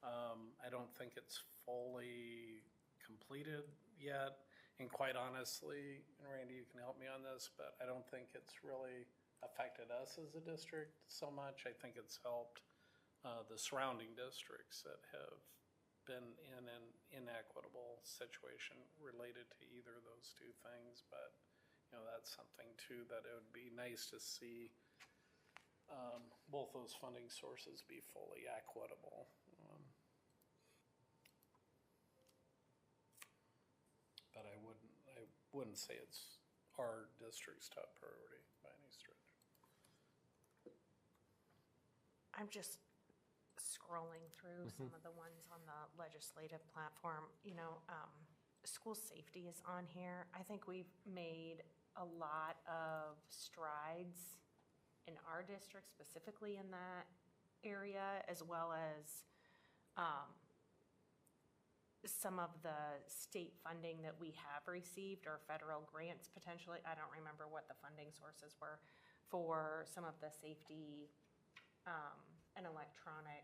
I don't think it's fully completed yet. And quite honestly, and Randy, you can help me on this, but I don't think it's really affected us as a district so much. I think it's helped the surrounding districts that have been in an inequitable situation related to either of those 2 things. But, that's something too that it would be nice to see both those funding sources be fully equitable. But I wouldn't say it's our district's top priority by any stretch. I'm just scrolling through some of the ones on the legislative platform. School safety is on here. I think we've made a lot of strides in our district, specifically in that area, as well as some of the state funding that we have received, or federal grants potentially. I don't remember what the funding sources were for some of the safety and electronic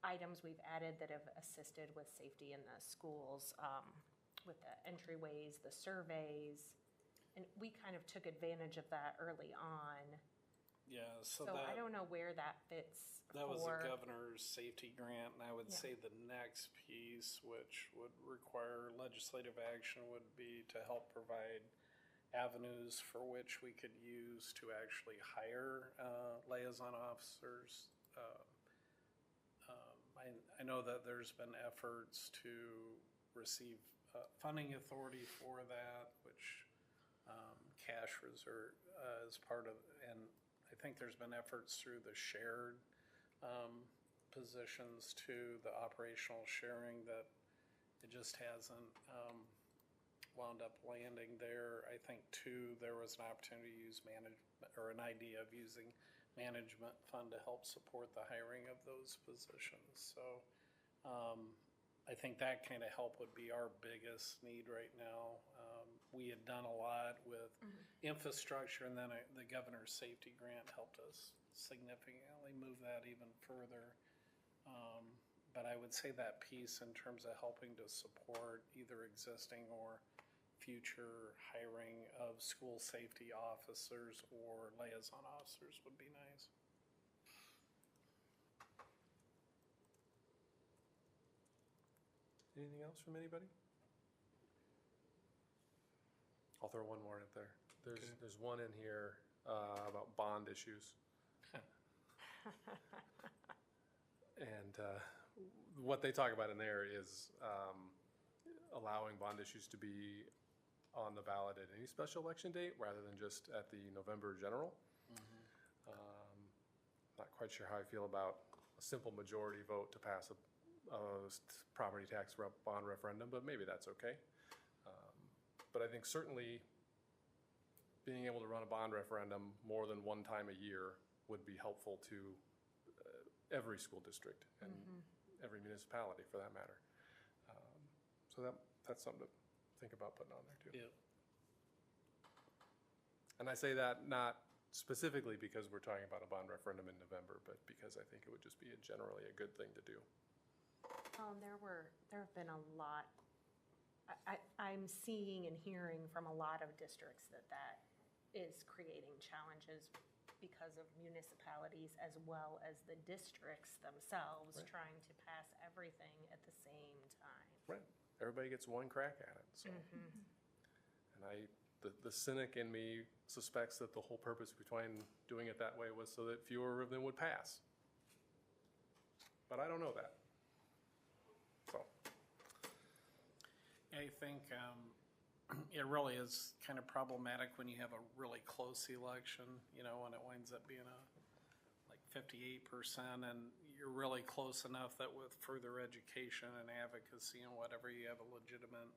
items we've added that have assisted with safety in the schools. with the entryways, the surveys, and we kind of took advantage of that early on. Yeah, so So I that, don't know where that fits that was a for. governor's safety grant, and I would Yeah. say the next piece, which would require legislative action, would be to help provide avenues for which we could use to actually hire liaison officers. I know that there's been efforts to receive funding authority for that, which cash reserve is part of, and I think there's been efforts through the shared positions to the operational sharing that it just hasn't wound up landing there. I think too, there was an opportunity to use an idea of using management fund to help support the hiring of those positions. So I think that kind of help would be our biggest need right now. We had done a lot with infrastructure, and then the governor's safety grant helped us significantly move that even further. But I would say that piece in terms of helping to support either existing or future hiring of school safety officers or liaison officers would be nice. Anything else from anybody? I'll throw one more in there. There's one in here about bond issues. And what they talk about in there is allowing bond issues to be on the ballot at any special election date rather than just at the November general. Not quite sure how I feel about a simple majority vote to pass a property tax bond referendum, but maybe that's okay. But I think certainly being able to run a bond referendum more than one time a year would be helpful to every school district and every municipality for that matter. So that's something to think about putting on there too. Yeah. And I say that not specifically because we're talking about a bond referendum in November, but because I think it would just be generally a good thing to do. There have been a lot, I'm seeing and hearing from a lot of districts that is creating challenges because of municipalities as well as the districts themselves trying to pass everything at the same time. Right. Everybody gets one crack at it. So. And the cynic in me suspects that the whole purpose behind doing it that way was so that fewer of them would pass. But I don't know that. So. I think it really is kind of problematic when you have a really close election, when it winds up being like 58%, and you're really close enough that with further education and advocacy and whatever, you have a legitimate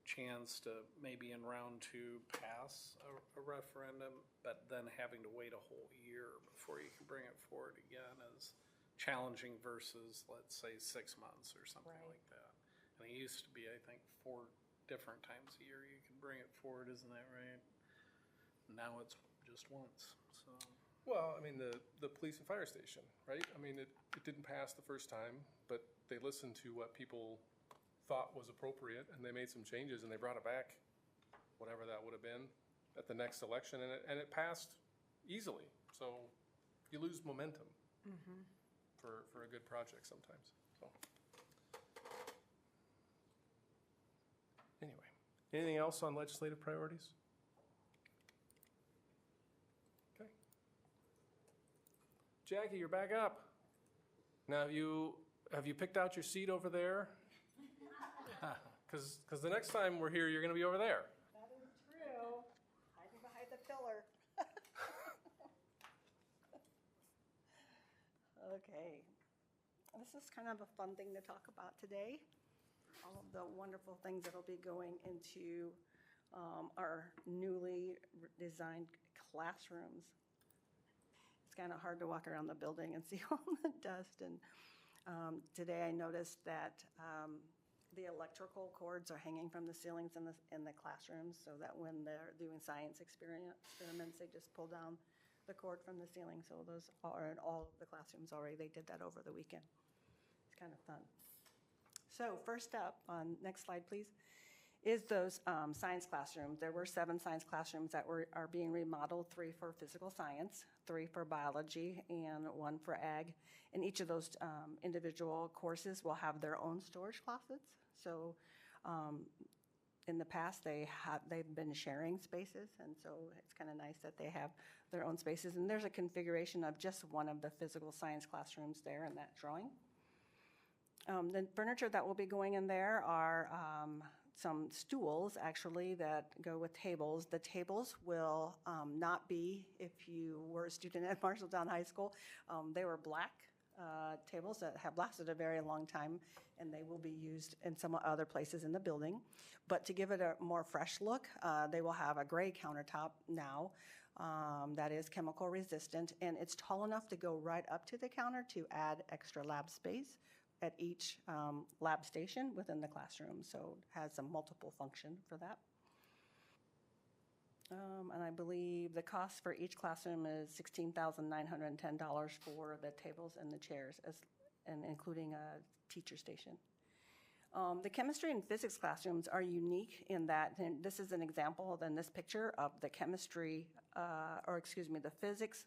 chance to maybe in round 2 pass a referendum, but then having to wait a whole year before you can bring it forward again is challenging versus, let's say, 6 months or something like that. And it used to be, I think, 4 different times a year you can bring it forward, isn't that right? Now it's just once, so. Well, I mean, the police and fire station, right? I mean, it didn't pass the first time, but they listened to what people thought was appropriate, and they made some changes, and they brought it back, whatever that would have been, at the next election, and it passed easily. So you lose momentum for a good project sometimes. So anyway, anything else on legislative priorities? Okay. Jackie, you're back up. Now, have you picked out your seat over there? Because the next time we're here, you're going to be over there. That is true. Hiding behind the pillar. Okay. This is kind of a fun thing to talk about today. All of the wonderful things that will be going into our newly designed classrooms. It's kind of hard to walk around the building and see all the dust. And today I noticed that the electrical cords are hanging from the ceilings in the classrooms, so that when they're doing science experiments, they just pull down the cord from the ceiling. So those are in all of the classrooms already. They did that over the weekend. It's kind of fun. So first up, on next slide, please, is those science classrooms. There were 7 science classrooms that are being remodeled, 3 for physical science, 3 for biology, and 1 for ag. And each of those individual courses will have their own storage closets. So in the past, they've been sharing spaces, and so it's kind of nice that they have their own spaces. And there's a configuration of just one of the physical science classrooms there in that drawing. The furniture that will be going in there are some stools, actually, that go with tables. The tables will not be, if you were a student at Marshalltown High School, they were black tables that have lasted a very long time, and they will be used in some other places in the building. But to give it a more fresh look, they will have a gray countertop now that is chemical resistant, and it's tall enough to go right up to the counter to add extra lab space at each lab station within the classroom, so it has a multiple function for that. And I believe the cost for each classroom is $16,910 for the tables and the chairs, and including a teacher station. The chemistry and physics classrooms are unique in that, and this is an example in this picture of the chemistry, the physics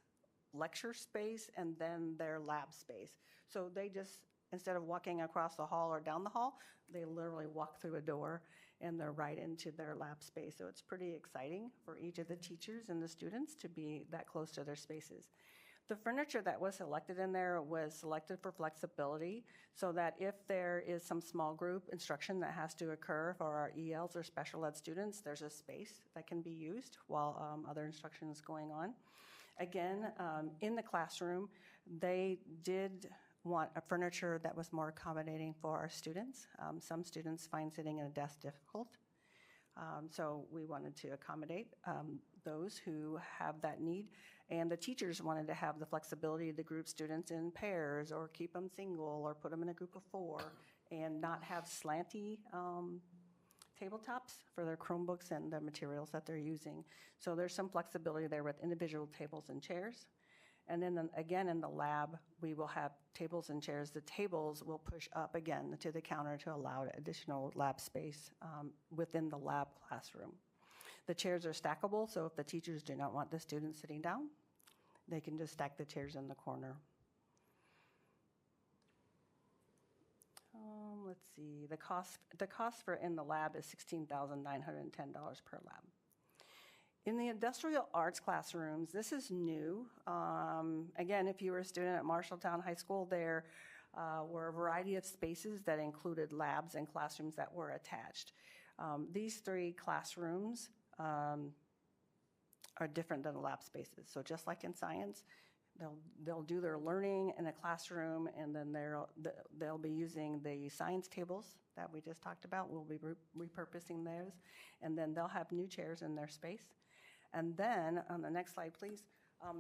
lecture space and then their lab space. So they just, instead of walking across the hall or down the hall, they literally walk through a door and they're right into their lab space. So it's pretty exciting for each of the teachers and the students to be that close to their spaces. The furniture that was selected in there was selected for flexibility, so that if there is some small group instruction that has to occur for our ELs or special ed students, there's a space that can be used while other instruction is going on. Again, in the classroom, they did want a furniture that was more accommodating for our students. Some students find sitting at a desk difficult. So we wanted to accommodate those who have that need. And the teachers wanted to have the flexibility to group students in pairs or keep them single or put them in a group of 4 and not have slanty tabletops for their Chromebooks and the materials that they're using. So there's some flexibility there with individual tables and chairs. And then again in the lab, we will have tables and chairs. The tables will push up again to the counter to allow additional lab space within the lab classroom. The chairs are stackable, so if the teachers do not want the students sitting down, they can just stack the chairs in the corner. Let's see, the cost for in the lab is $16,910 per lab. In the industrial arts classrooms, this is new. Again, if you were a student at Marshalltown High School, there were a variety of spaces that included labs and classrooms that were attached. These 3 classrooms are different than the lab spaces. So just like in science, they'll do their learning in a classroom, and then they'll be using the science tables that we just talked about. We'll be repurposing those, and then they'll have new chairs in their space. And then, on the next slide, please,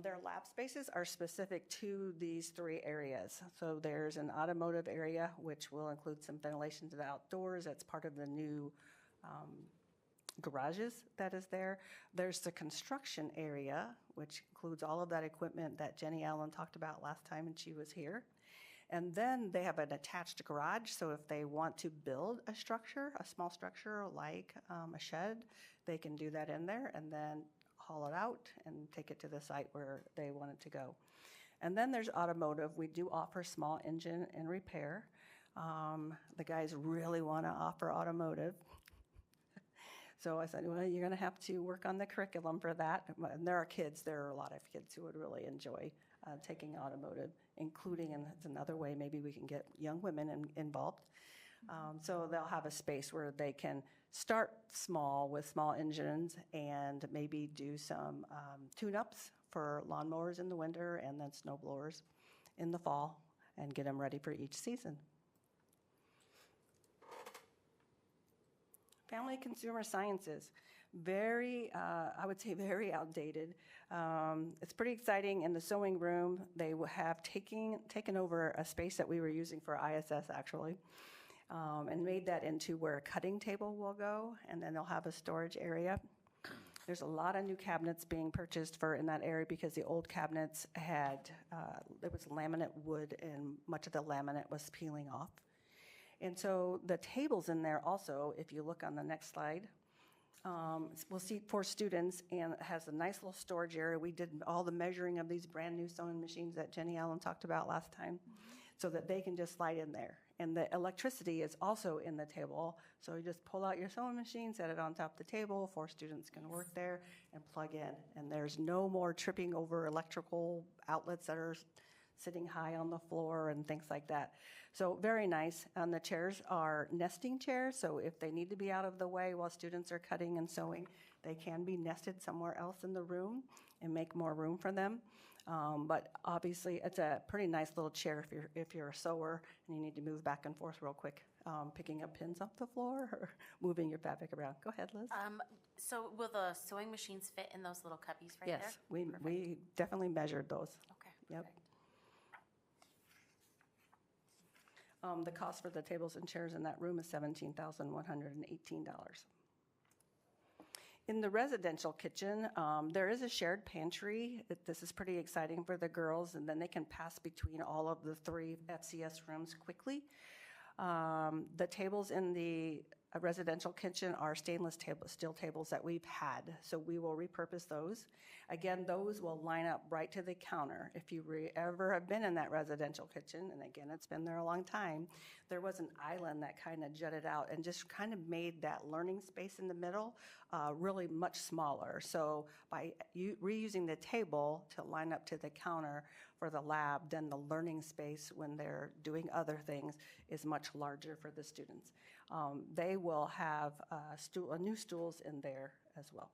their lab spaces are specific to these 3 areas. So there's an automotive area, which will include some ventilation to the outdoors. That's part of the new garages that is there. There's the construction area, which includes all of that equipment that Jenny Allen talked about last time when she was here. And then they have an attached garage, so if they want to build a structure, a small structure like a shed, they can do that in there and then haul it out and take it to the site where they want it to go. And then there's automotive. We do offer small engine and repair. The guys really want to offer automotive. So I said, well, you're going to have to work on the curriculum for that. And there are a lot of kids who would really enjoy taking automotive, including, and it's another way maybe we can get young women involved. So they'll have a space where they can start small with small engines and maybe do some tune-ups for lawnmowers in the winter and then snow blowers in the fall and get them ready for each season. Family consumer sciences, I would say very outdated. It's pretty exciting. In the sewing room, they have taken over a space that we were using for ISS actually, and made that into where a cutting table will go, and then they'll have a storage area. There's a lot of new cabinets being purchased in that area because the old cabinets it was laminate wood and much of the laminate was peeling off. And so the tables in there also, if you look on the next slide, we'll see for students, and it has a nice little storage area. We did all the measuring of these brand new sewing machines that Jenny Allen talked about last time, so that they can just slide in there. And the electricity is also in the table, so you just pull out your sewing machine, set it on top of the table, 4 students can work there and plug in. And there's no more tripping over electrical outlets that are sitting high on the floor and things like that. So very nice. And the chairs are nesting chairs, so if they need to be out of the way while students are cutting and sewing, they can be nested somewhere else in the room and make more room for them. But obviously, it's a pretty nice little chair if you're a sewer and you need to move back and forth real quick, picking up pins off the floor or moving your fabric around. Go ahead, Liz. So will the sewing machines fit in those little cubbies right there? Yes, we definitely measured those. Okay. Yep. The cost for the tables and chairs in that room is $17,118. In the residential kitchen, there is a shared pantry. This is pretty exciting for the girls, and then they can pass between all of the 3 FCS rooms quickly. The tables in the residential kitchen are stainless steel tables that we've had, so we will repurpose those. Again, those will line up right to the counter. If you ever have been in that residential kitchen, and again, it's been there a long time, there was an island that kind of jutted out and just kind of made that learning space in the middle really much smaller. So by reusing the table to line up to the counter for the lab, then the learning space when they're doing other things is much larger for the students. They will have new stools in there as well.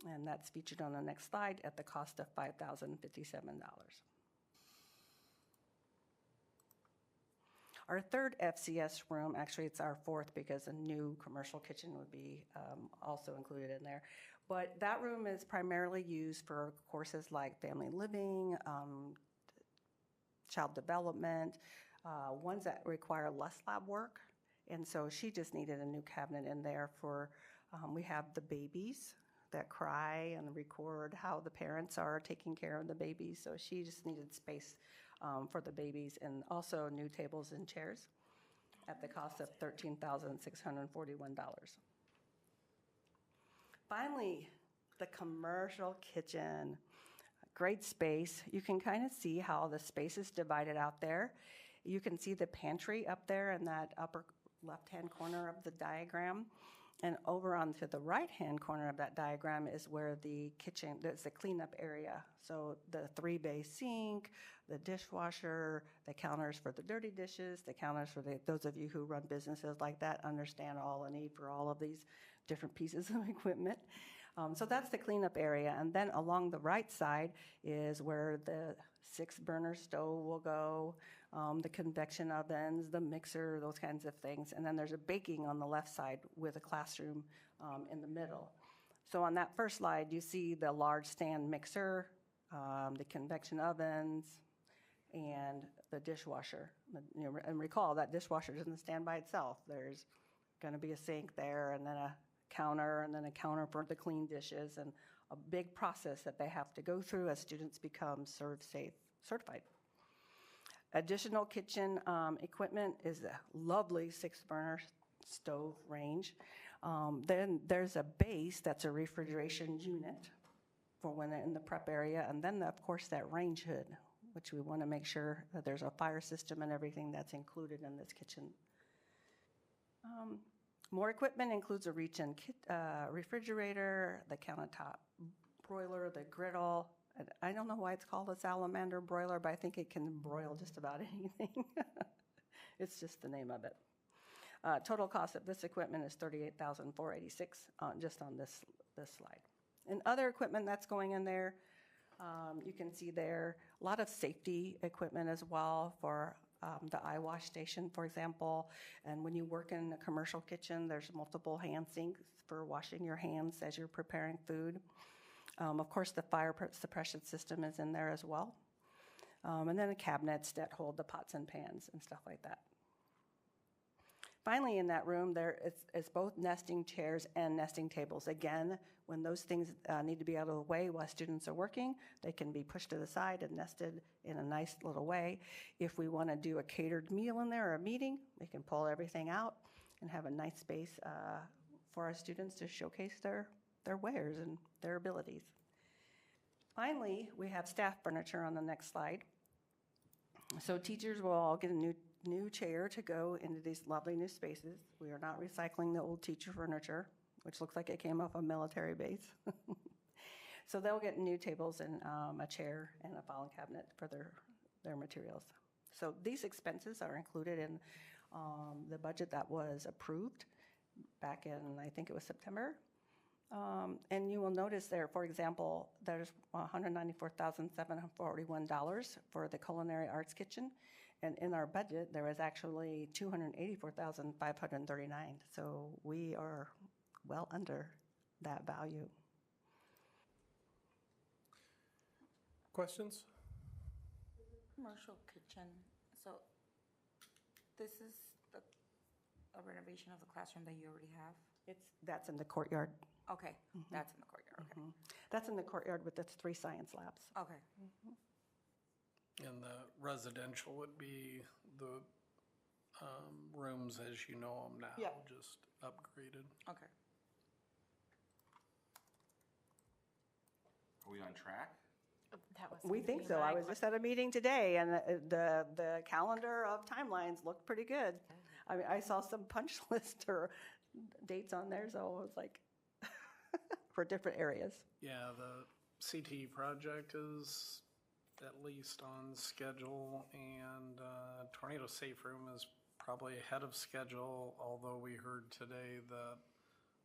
And that's featured on the next slide at the cost of $5,057. Our third FCS room, actually it's our 4th because a new commercial kitchen would be also included in there. But that room is primarily used for courses like family living, child development, ones that require less lab work. And so she just needed a new cabinet in there for, we have the babies that cry and record how the parents are taking care of the babies. So she just needed space for the babies, and also new tables and chairs at the cost of $13,641. Finally, the commercial kitchen. Great space. You can kind of see how the space is divided out there. You can see the pantry up there in that upper left-hand corner of the diagram. And over onto the right-hand corner of that diagram is where the kitchen, there's the cleanup area. So the 3-bay sink, the dishwasher, the counters for the dirty dishes, the counters for those of you who run businesses like that understand all the need for all of these different pieces of equipment. So that's the cleanup area. And then along the right side is where the 6-burner stove will go, the convection ovens, the mixer, those kinds of things. And then there's a baking on the left side with a classroom in the middle. So on that first slide, you see the large stand mixer, the convection ovens, and the dishwasher. And recall, that dishwasher doesn't stand by itself. There's going to be a sink there, and then a counter, and then a counter for the clean dishes, and a big process that they have to go through as students become ServSafe certified. Additional kitchen equipment is a lovely 6-burner stove range. Then there's a base that's a refrigeration unit for when they're in the prep area, and then of course that range hood, which we want to make sure that there's a fire system and everything that's included in this kitchen. More equipment includes a reach-in refrigerator, the countertop broiler, the griddle. I don't know why it's called a salamander broiler, but I think it can broil just about anything. It's just the name of it. Total cost of this equipment is $38,486 just on this slide. And other equipment that's going in there, you can see there a lot of safety equipment as well for the eye wash station, for example. And when you work in a commercial kitchen, there's multiple hand sinks for washing your hands as you're preparing food. Of course, the fire suppression system is in there as well. And then the cabinets that hold the pots and pans and stuff like that. Finally, in that room, it's both nesting chairs and nesting tables. Again, when those things need to be out of the way while students are working, they can be pushed to the side and nested in a nice little way. If we want to do a catered meal in there or a meeting, we can pull everything out and have a nice space for our students to showcase their wares and their abilities. Finally, we have staff furniture on the next slide. So teachers will all get a new chair to go into these lovely new spaces. We are not recycling the old teacher furniture, which looks like it came off a military base. So they'll get new tables and a chair and a filing cabinet for their materials. So these expenses are included in the budget that was approved back in, I think it was September. And you will notice there, for example, there's $194,741 for the Culinary Arts Kitchen. And in our budget, there is actually $284,539. So we are well under that value. Questions? Commercial kitchen, so this is a renovation of the classroom that you already have? That's in the courtyard. Okay, that's in the courtyard, okay. That's in the courtyard with the 3 science labs. Okay. And the residential would be the rooms as you know them now, Yeah. just upgraded. Okay. Are we on track? That was We gonna think be so. my I was just at a meeting today, and the calendar of timelines looked pretty good. I mean, I saw some punch list or dates on there, so I was like, for different areas. Yeah, the CTE project is at least on schedule, and Tornado Safe Room is probably ahead of schedule, although we heard today that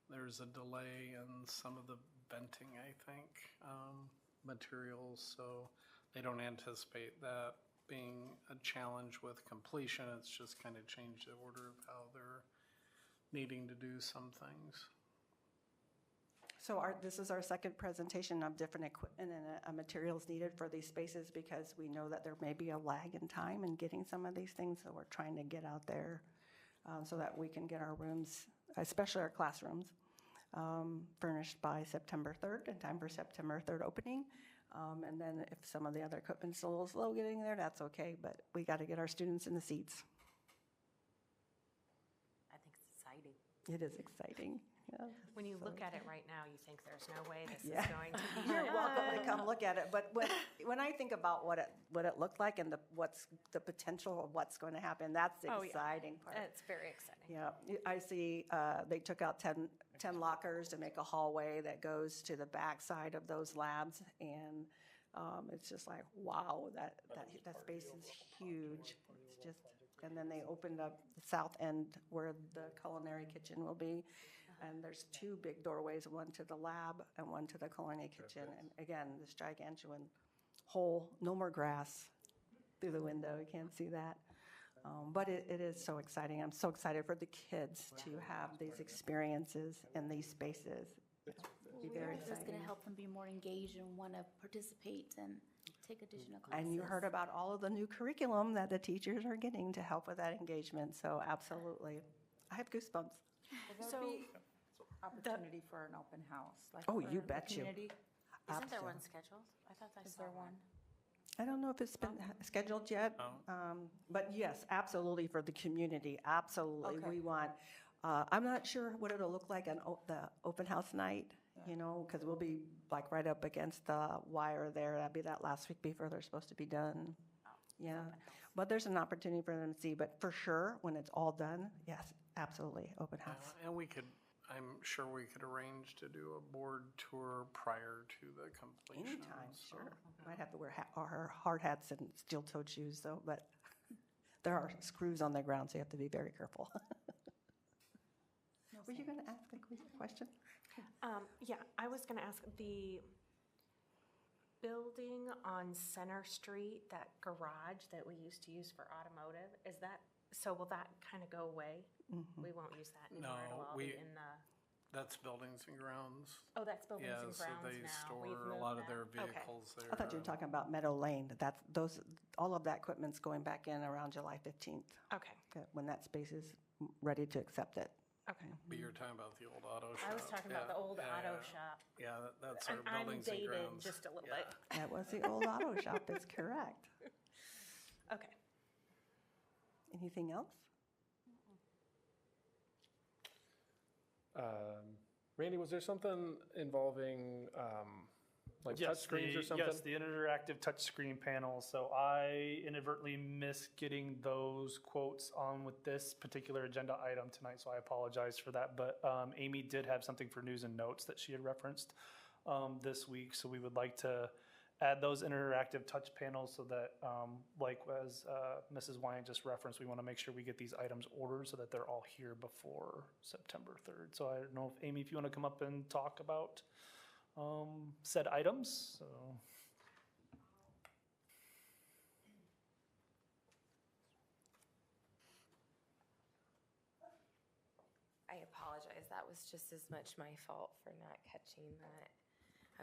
there's a delay in some of the venting, I think, materials, so they don't anticipate that being a challenge with completion. It's just kind of changed the order of how they're needing to do some things. So this is our second presentation of different equipment and materials needed for these spaces, because we know that there may be a lag in time in getting some of these things, so we're trying to get out there so that we can get our rooms, especially our classrooms, furnished by September 3rd, in time for September 3rd opening. And then if some of the other equipment's a little slow getting there, that's okay, but we got to get our students in the seats. I think it's exciting. It is exciting. Yeah, When you so look at it right now, you think there's no way this Yeah. is going to be. You're welcome to come look at it, but when I think about what it looked like and what's the potential of what's going to happen, that's the Oh, yeah. exciting part. It's very exciting. Yeah, I see they took out 10 lockers to make a hallway that goes to the back side of those labs, and it's just like, wow, that space is huge. It's just, and then they opened up the south end where the culinary kitchen will be, and there's 2 big doorways, one to the lab and one to the culinary kitchen. And again, this gigantuan hole, no more grass through the window, you can't see that. But it is so exciting. I'm so excited for the kids to have these experiences in these spaces. It'll be very It's going exciting. to help them be more engaged and want to participate and take additional classes. And you heard about all of the new curriculum that the teachers are getting to help with that engagement, so absolutely. I have goosebumps. Will there be opportunity for an open house? Like Oh, for you the bet you. community? Isn't there one scheduled? I thought I Is saw there one? I don't know if it's been scheduled yet, but yes, absolutely for the community, absolutely. Okay. We want, I'm not sure what it'll look like on the open house night, you know, because we'll be like right up against the wire there. That'd be that last week before they're supposed to be done. Yeah, but there's an opportunity for them to see, but for sure, when it's all done, yes, absolutely, open house. And I'm sure we could arrange to do a board tour prior to the completion. Anytime, so. sure. Might have to wear our hard hats and steel-toed shoes, though, but there are screws on the ground, so you have to be very careful. Were you going to ask a question? Yeah, I was going to ask, the building on Center Street, that garage that we used to use for automotive, so will that kind of go away? Mm-hmm. We won't use that No, anymore, it'll all be in the, that's buildings and grounds. oh, that's buildings and Yeah, grounds now. so they We've store a moved lot of that. their Okay. vehicles there. I thought you were talking about Meadow Lane. All of that equipment's going back in around July 15th, Okay, when that space is ready to accept it. Okay. But you're talking about the old auto shop. I was talking about the old auto shop. Yeah, that's our I'm buildings and dated grounds. just a little Yeah. bit. That was the old auto shop, it's correct. Okay. Anything else? Randy, was there something involving like touchscreens or something? Yes, the interactive touchscreen panel. So I inadvertently missed getting those quotes on with this particular agenda item tonight, so I apologize for that. But Amy did have something for news and notes that she had referenced this week, so we would like to add those interactive touch panels so that, like as Mrs. Wine just referenced, we want to make sure we get these items ordered so that they're all here before September 3rd. So I don't know if Amy, if you want to come up and talk about said items. So. I apologize. That was just as much my fault for not catching that.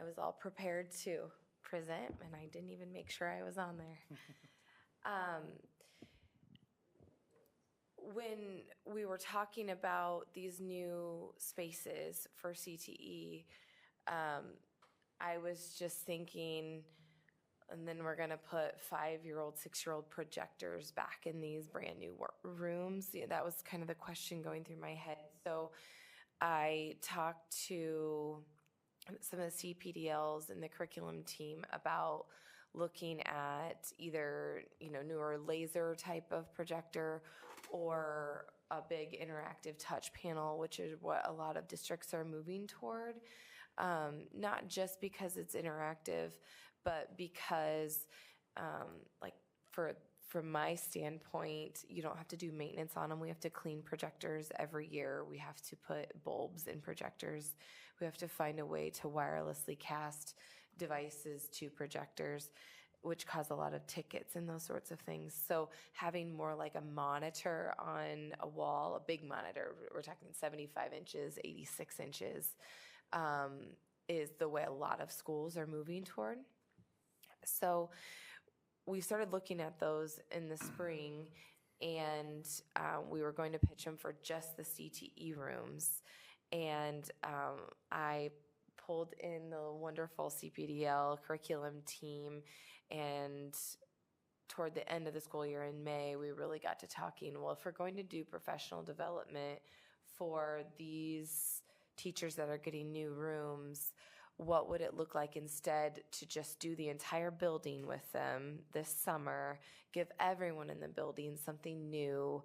I was all prepared to present, and I didn't even make sure I was on there. When we were talking about these new spaces for CTE, I was just thinking, and then we're going to put 5-year-old, 6-year-old projectors back in these brand new rooms. Yeah, that was kind of the question going through my head. So I talked to some of the CPDLs and the curriculum team about looking at either, newer laser type of projector or a big interactive touch panel, which is what a lot of districts are moving toward. Not just because it's interactive, but because, from my standpoint, you don't have to do maintenance on them. We have to clean projectors every year. We have to put bulbs in projectors. We have to find a way to wirelessly cast devices to projectors, which cause a lot of tickets and those sorts of things. So having more like a monitor on a wall, a big monitor, we're talking 75 inches, 86 inches, is the way a lot of schools are moving toward. So we started looking at those in the spring, and we were going to pitch them for just the CTE rooms. And I pulled in the wonderful CPDL curriculum team, and toward the end of the school year in May, we really got to talking, well, if we're going to do professional development for these teachers that are getting new rooms, what would it look like instead to just do the entire building with them this summer, give everyone in the building something new,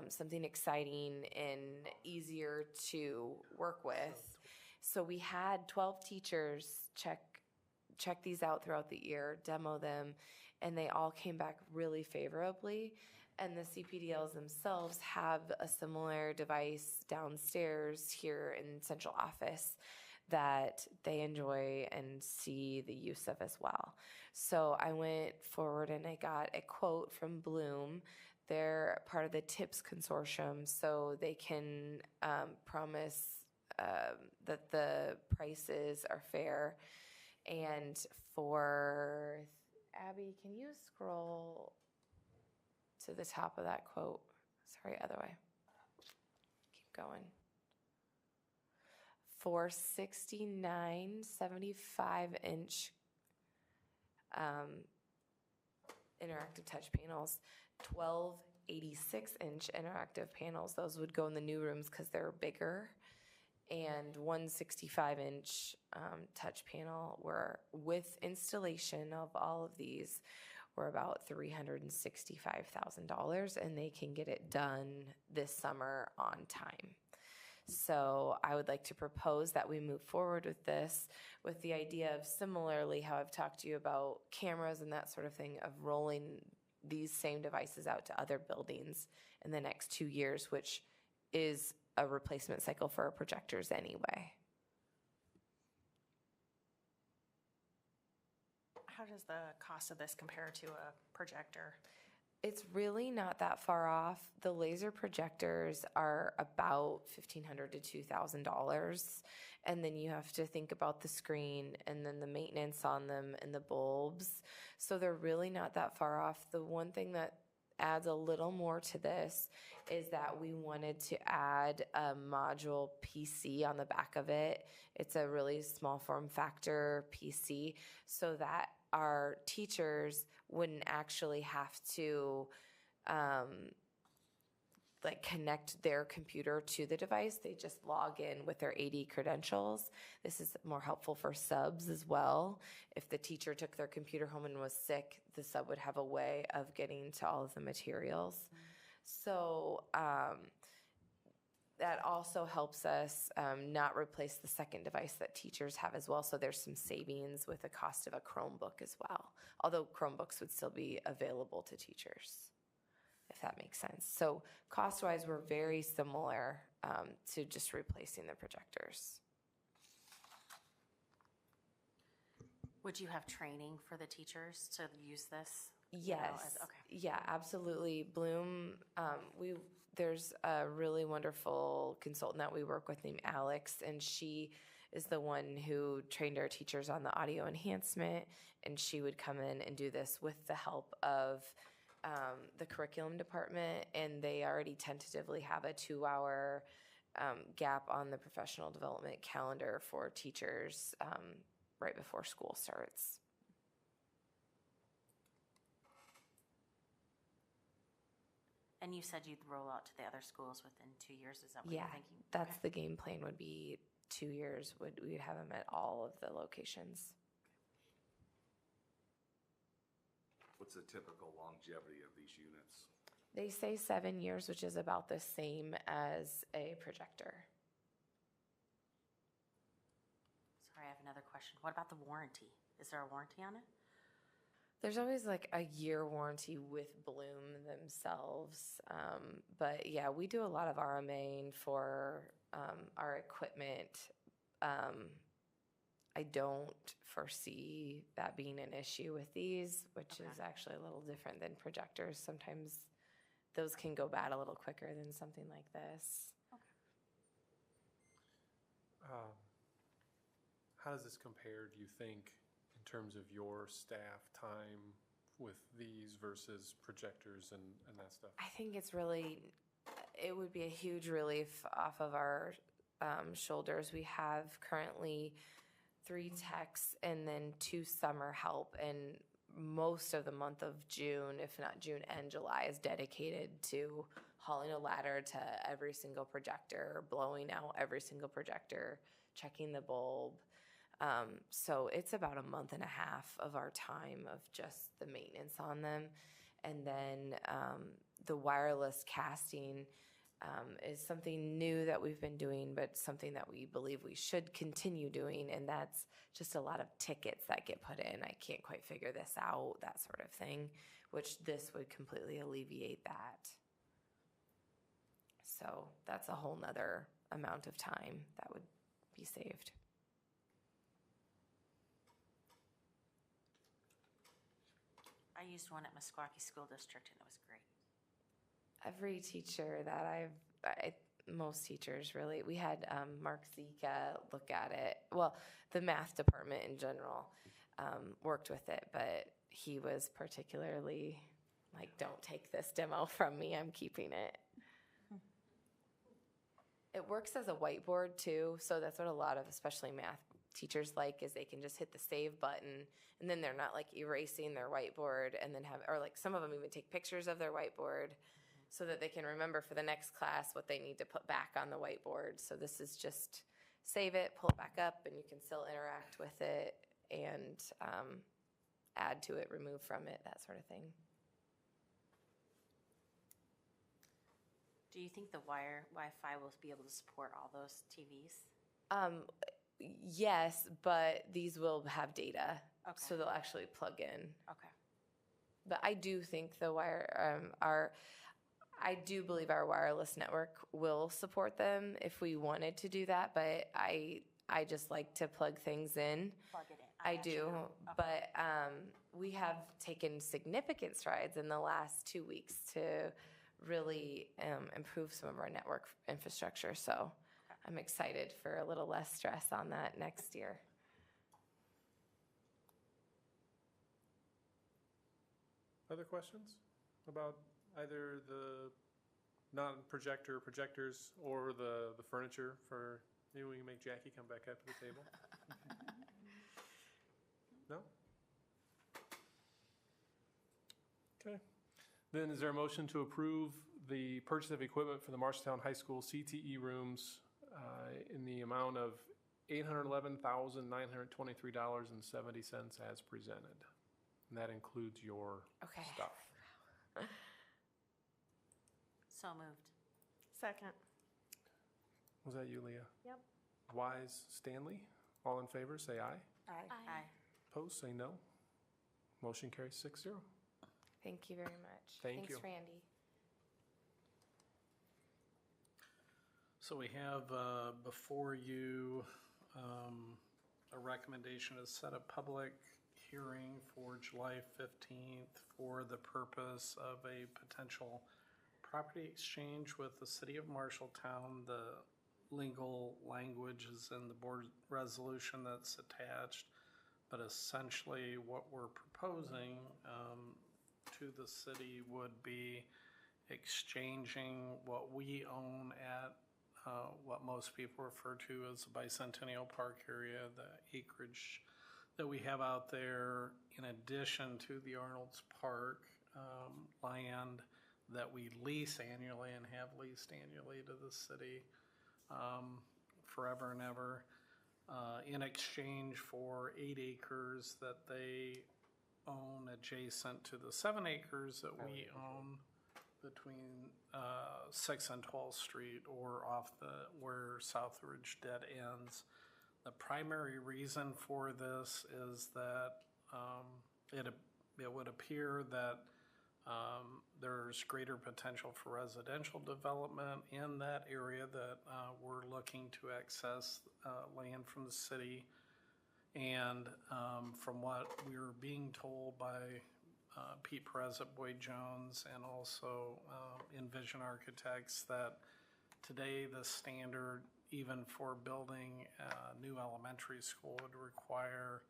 something exciting and easier to work with. So we had 12 teachers check these out throughout the year, demo them, and they all came back really favorably. And the CPDLs themselves have a similar device downstairs here in central office that they enjoy and see the use of as well. So I went forward and I got a quote from Bloom. They're part of the TIPS consortium, so they can promise that the prices are fair. And for Abby, can you scroll to the top of that quote? Sorry, other way. Keep going. For 69 75-inch interactive touch panels, 12 86-inch interactive panels, those would go in the new rooms because they're bigger, and one 65-inch touch panel were, with installation of all of these, were about $365,000, and they can get it done this summer on time. So I would like to propose that we move forward with this with the idea of, similarly how I've talked to you about cameras and that sort of thing, of rolling these same devices out to other buildings in the next 2 years, which is a replacement cycle for our projectors anyway. How does the cost of this compare to a projector? It's really not that far off. The laser projectors are about $1,500 to $2,000. And then you have to think about the screen and then the maintenance on them and the bulbs. So they're really not that far off. The one thing that adds a little more to this is that we wanted to add a module PC on the back of it. It's a really small form factor PC so that our teachers wouldn't actually have to like connect their computer to the device. They just log in with their AD credentials. This is more helpful for subs as well. If the teacher took their computer home and was sick, the sub would have a way of getting to all of the materials. So that also helps us not replace the second device that teachers have as well. So there's some savings with the cost of a Chromebook as well, although Chromebooks would still be available to teachers, if that makes sense. So cost-wise, we're very similar to just replacing the projectors. Would you have training for the teachers to use this? Yes. Okay. Yeah, absolutely. Bloom, there's a really wonderful consultant that we work with named Alex, and she is the one who trained our teachers on the audio enhancement, and she would come in and do this with the help of the curriculum department, and they already tentatively have a 2-hour gap on the professional development calendar for teachers right before school starts. And you said you'd roll out to the other schools within 2 years. Is that what you're thinking? That's the game plan. Would be 2 years. We'd have them at all of the locations. What's the typical longevity of these units? They say 7 years, which is about the same as a projector. Sorry, I have another question. What about the warranty? Is there a warranty on it? There's always like a year warranty with Bloom themselves. But yeah, we do a lot of RMA for our equipment. I don't foresee that being an issue with these, which is actually a little different than projectors. Sometimes those can go bad a little quicker than something like this. How does this compare, do you think, in terms of your staff time with these versus projectors and that stuff? I think it would be a huge relief off of our shoulders. We have currently 3 techs and then 2 summer help, and most of the month of June, if not June and July, is dedicated to hauling a ladder to every single projector, blowing out every single projector, checking the bulb. So it's about a month and a half of our time of just the maintenance on them. And then the wireless casting is something new that we've been doing, but something that we believe we should continue doing, and that's just a lot of tickets that get put in. I can't quite figure this out, that sort of thing, which this would completely alleviate that. So that's a whole nother amount of time that would be saved. I used one at Meskwaki School District, and it was great. Every teacher that most teachers really, we had Mark Zika look at it. Well, the math department in general worked with it, but he was particularly like, don't take this demo from me, I'm keeping it. It works as a whiteboard too, so that's what a lot of, especially math teachers like, is they can just hit the save button, and then they're not like erasing their whiteboard and then or like some of them even take pictures of their whiteboard so that they can remember for the next class what they need to put back on the whiteboard. So this is just save it, pull it back up, and you can still interact with it and add to it, remove from it, that sort of thing. Do you think the Wi-Fi will be able to support all those TVs? Yes, but these will have data, so they'll actually plug in. Okay. But I do think I do believe our wireless network will support them if we wanted to do that, but I just like to plug things in. Plug it in. I do, but we have taken significant strides in the last 2 weeks to really improve some of our network infrastructure. So I'm excited for a little less stress on that next year. Other questions about either the projectors or the furniture for, maybe we can make Jackie come back up to the table? No? Okay. Then is there a motion to approve the purchase of equipment for the Marshalltown High School CTE rooms in the amount of $811,923.70 as presented? And that includes your stuff. So moved. Second. Was that you, Leah? Yep. Wise, Stanley? All in favor, say aye. Aye. Aye. Opposed, say no. Motion carries 6-0. Thank you very much. Thank you. Thanks, Randy. So we have before you a recommendation to set a public hearing for July 15th for the purpose of a potential property exchange with the city of Marshalltown. The legal language is in the board resolution that's attached, but essentially what we're proposing to the city would be exchanging what we own at what most people refer to as the Bicentennial Park area, the acreage that we have out there, in addition to the Arnold's Park land that we lease annually and have leased annually to the city forever and ever, in exchange for 8 acres that they own adjacent to the 7 acres that we own between 6th and 12th Street, or off where Southridge Dead ends. The primary reason for this is that it would appear that there's greater potential for residential development in that area, that we're looking to access land from the city. And from what we're being told by Pete Perez at Boyd Jones and also Envision Architects, that today the standard even for building a new elementary school would require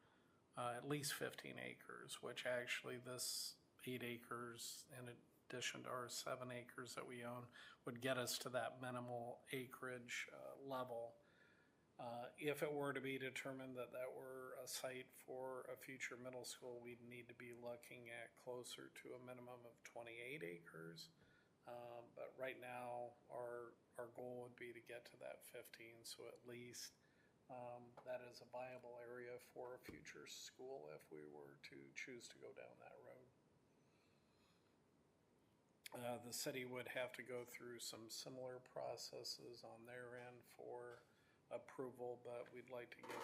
at least 15 acres, which actually this 8 acres in addition to our 7 acres that we own would get us to that minimal acreage level. If it were to be determined that that were a site for a future middle school, we'd need to be looking at closer to a minimum of 28 acres. But right now, our goal would be to get to that 15, so at least that is a viable area for a future school if we were to choose to go down that road. The city would have to go through some similar processes on their end for approval, but we'd like to get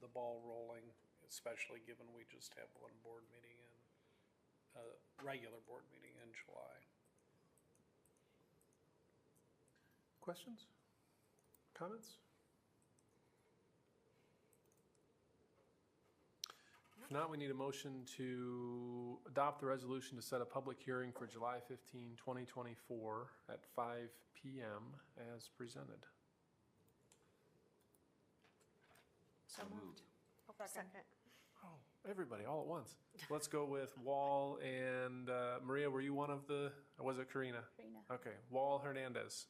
the ball rolling, especially given we just have one board meeting regular board meeting in July. Questions? Comments? If not, we need a motion to adopt the resolution to set a public hearing for July 15, 2024 at 5 p.m. as presented. So moved. Second. Oh, everybody, all at once. Let's go with Wall and Maria, were you one of the, or was it Karina? Karina. Okay, Wall, Hernandez.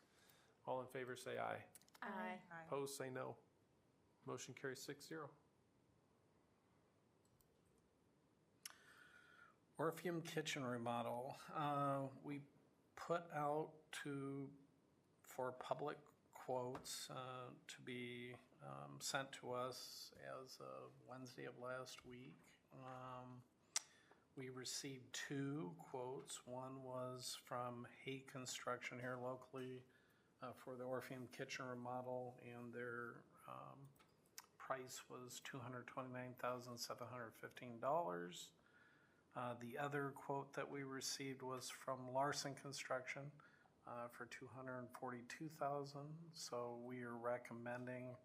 All in favor say aye. Aye. Opposed say no. Motion carries 6-0. Orpheum Kitchen remodel. We put out for public quotes to be sent to us as of Wednesday of last week. We received 2 quotes. One was from Hay Construction here locally for the Orpheum Kitchen remodel, and their price was $229,715. The other quote that we received was from Larson Construction for $242,000. So we are recommending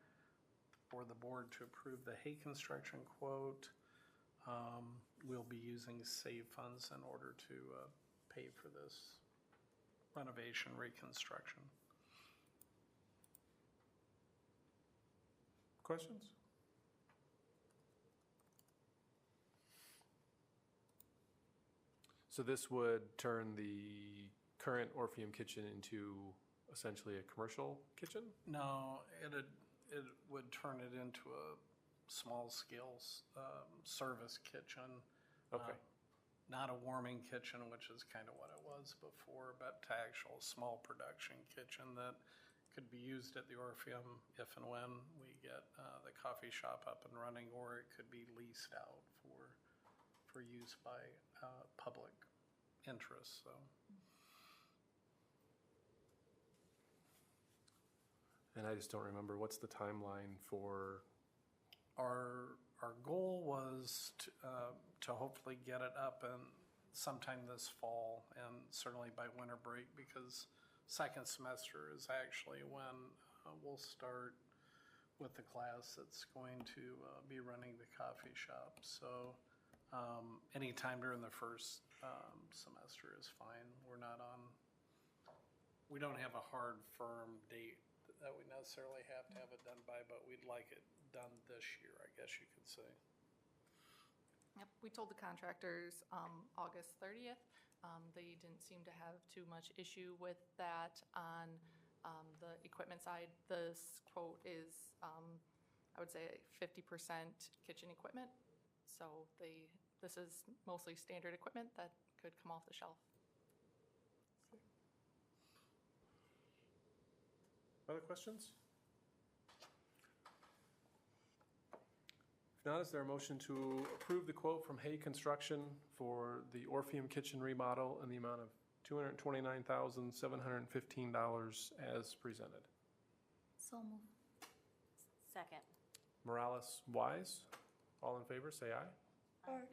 for the board to approve the Hay Construction quote. We'll be using SAVE funds in order to pay for this renovation reconstruction. Questions? So this would turn the current Orpheum kitchen into essentially a commercial kitchen? No, it would turn it into a small-scale service kitchen. Okay. Not a warming kitchen, which is kind of what it was before, but to actual small production kitchen that could be used at the Orpheum if and when we get the coffee shop up and running, or it could be leased out for use by public interest, so. And I just don't remember, what's the timeline for? Our goal was to hopefully get it up and sometime this fall, and certainly by winter break, because second semester is actually when we'll start with the class that's going to be running the coffee shop. So anytime during the first semester is fine. We don't have a hard, firm date that we necessarily have to have it done by, but we'd like it done this year, I guess you could say. Yep, we told the contractors August 30th. They didn't seem to have too much issue with that on the equipment side. This quote is, I would say, 50% kitchen equipment. So this is mostly standard equipment that could come off the shelf. Other questions? If not, is there a motion to approve the quote from Hay Construction for the Orpheum kitchen remodel in the amount of $229,715 as presented? So moved. Second. Morales, Wise, all in favor, say aye. Aye.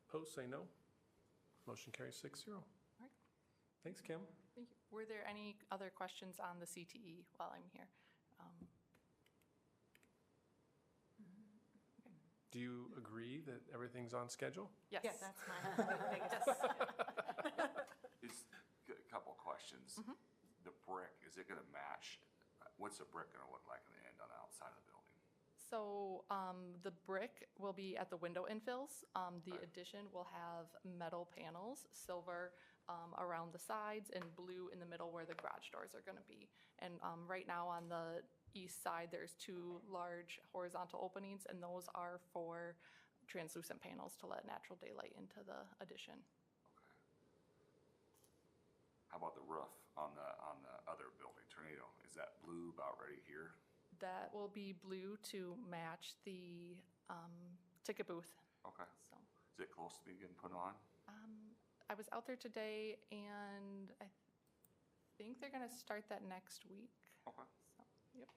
Opposed, say no. Motion carries 6-0. All right. Thanks, Kim. Thank you. Were there any other questions on the CTE while I'm here? Do you agree that everything's on schedule? Yes. Yes. That's my Is a couple questions. The brick, is it going to match? What's the brick going to look like in the end on the outside of the building? So the brick will be at the window infills. The addition will have metal panels, silver around the sides and blue in the middle where the garage doors are going to be. And right now on the east side, there's 2 large horizontal openings, and those are for translucent panels to let natural daylight into the addition. Okay. How about the roof on the other building, Tornado? Is that blue about ready here? That will be blue to match the ticket booth. Okay. So, is it close to being getting put on? I was out there today, and I think they're going to start that next week. Okay. So, yep.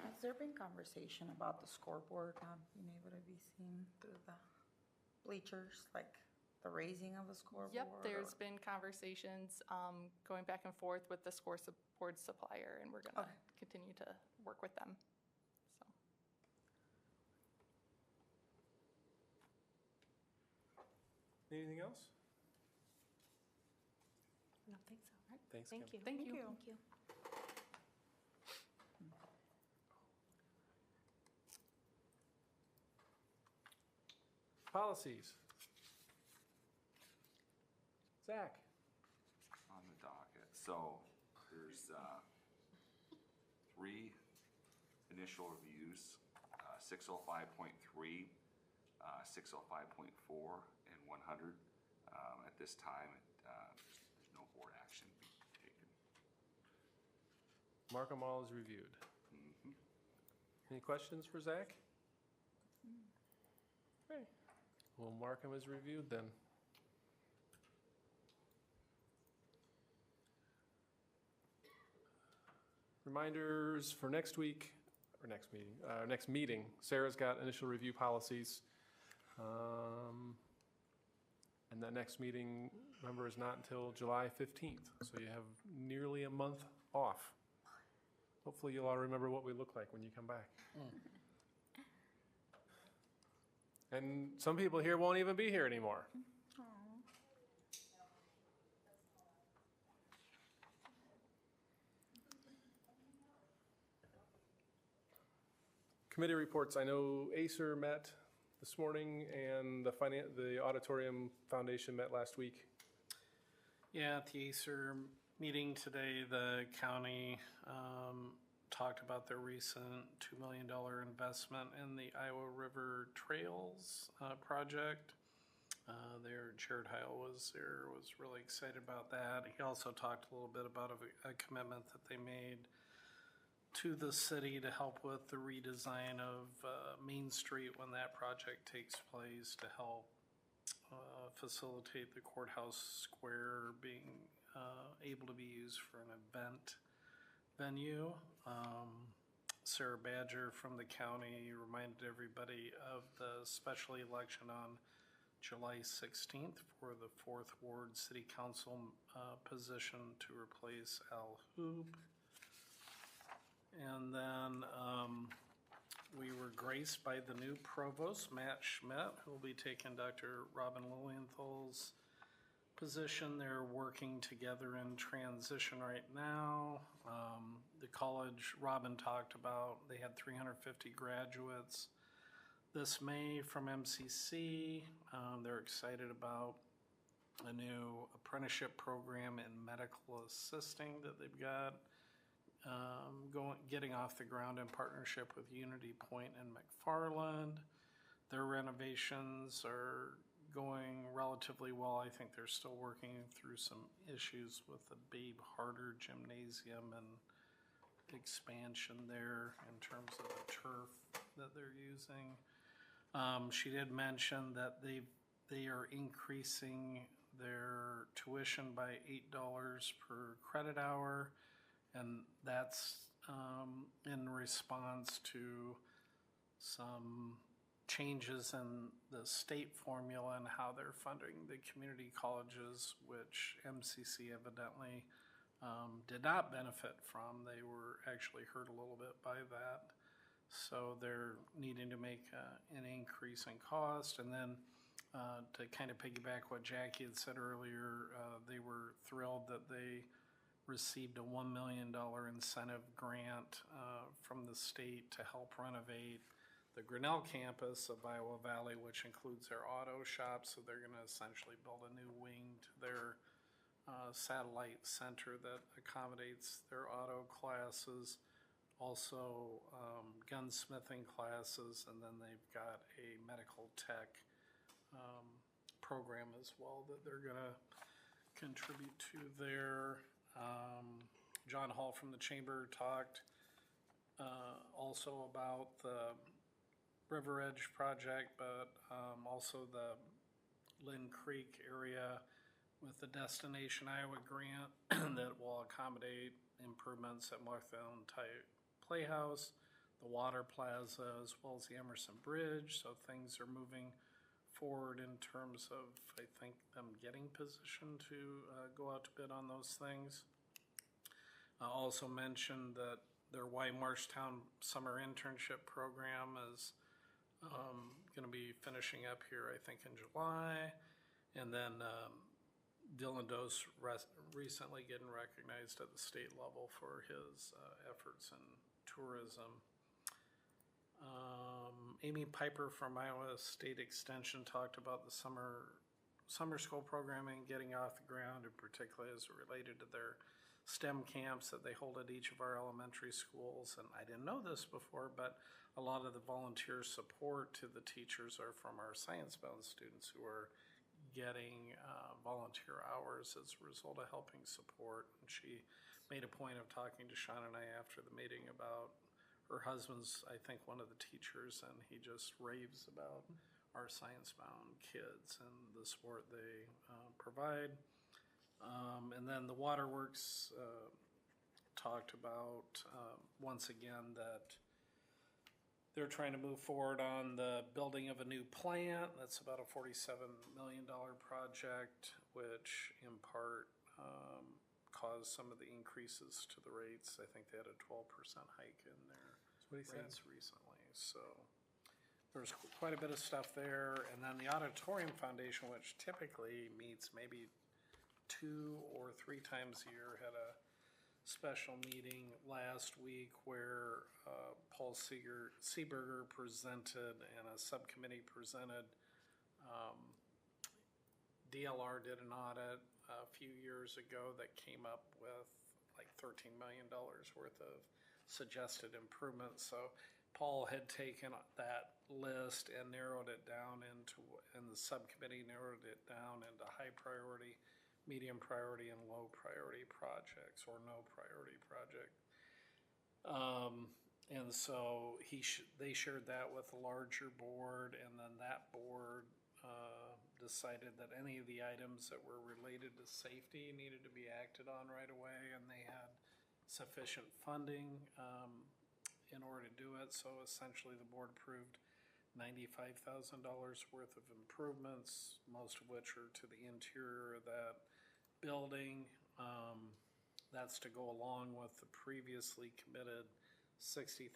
Has there been conversation about the scoreboard not being able to be seen through the bleachers, like the raising of a scoreboard? Yep, there's been conversations going back and forth with the scoreboard supplier, and we're going to continue to work with them. So. Anything else? I don't think so. All right. Thanks, Thank Kim. you. Thank you. Thank you. Policies. Zach. On the docket. So there's 3 initial reviews, 605.3, 605.4, and 100. At this time, there's no board action being taken. Mark them all as reviewed. Any questions for Zach? Okay. We'll mark them as reviewed then. Reminders for next week, or next meeting. Sarah's got initial review policies. And that next meeting, remember, is not until July 15th. So you have nearly a month off. Hopefully you'll all remember what we look like when you come back. And some people here won't even be here anymore. Committee reports. I know Acer met this morning, and the Auditorium Foundation met last week. Yeah, at the Acer meeting today, the county talked about their recent $2 million investment in the Iowa River Trails project. There, Jared Heil was there, was really excited about that. He also talked a little bit about a commitment that they made to the city to help with the redesign of Main Street when that project takes place, to help facilitate the courthouse square being able to be used for an event venue. Sarah Badger from the county reminded everybody of the special election on July 16th for the 4th Ward City Council position to replace Al Hoop. And then we were graced by the new provost, Matt Schmidt, who will be taking Dr. Robin Lilienthal's position. They're working together in transition right now. The college Robin talked about, they had 350 graduates this May from MCC. They're excited about a new apprenticeship program in medical assisting that they've got getting off the ground in partnership with Unity Point and McFarland. Their renovations are going relatively well. I think they're still working through some issues with the Babe Harder Gymnasium and expansion there in terms of the turf that they're using. She did mention that they are increasing their tuition by $8 per credit hour, and that's in response to some changes in the state formula and how they're funding the community colleges, which MCC evidently did not benefit from. They were actually hurt a little bit by that. So they're needing to make an increase in cost. And then to kind of piggyback what Jackie had said earlier, they were thrilled that they received a $1 million incentive grant from the state to help renovate the Grinnell campus of Iowa Valley, which includes their auto shop. So they're going to essentially build a new wing to their satellite center that accommodates their auto classes, also gunsmithing classes, and then they've got a medical tech program as well that they're going to contribute to there. John Hall from the chamber talked also about the River Edge project, but also the Lynn Creek area with the Destination Iowa grant that will accommodate improvements at Marthone Playhouse, the Water Plaza, as well as the Emerson Bridge. So things are moving forward in terms of, I think, them getting positioned to go out to bid on those things. I also mentioned that their Y Marshtown summer internship program is going to be finishing up here, I think, in July. And then Dylan Dose recently getting recognized at the state level for his efforts in tourism. Amy Piper from Iowa State Extension talked about the summer school programming getting off the ground, and particularly as it related to their STEM camps that they hold at each of our elementary schools. And I didn't know this before, but a lot of the volunteer support to the teachers are from our science-bound students who are getting volunteer hours as a result of helping support. And she made a point of talking to Sean and I after the meeting about her husband's, I think, one of the teachers, and he just raves about our science-bound kids and the support they provide. And then the Waterworks talked about, once again, that they're trying to move forward on the building of a new plant. That's about a $47 million project, which in part caused some of the increases to the rates. I think they had a 12% hike in their rates recently. So there's quite a bit of stuff there. And then the Auditorium Foundation, which typically meets maybe 2 or 3 times a year, had a special meeting last week where Paul Seeberger presented and a subcommittee presented. DLR did an audit a few years ago that came up with like $13 million worth of suggested improvements. So Paul had taken that list and narrowed it down into, and the subcommittee narrowed it down into high priority, medium priority, and low priority projects, or no priority project. And so they shared that with a larger board, and then that board decided that any of the items that were related to safety needed to be acted on right away, and they had sufficient funding in order to do it. So essentially the board approved $95,000 worth of improvements, most of which are to the interior of that building. That's to go along with the previously committed $60,000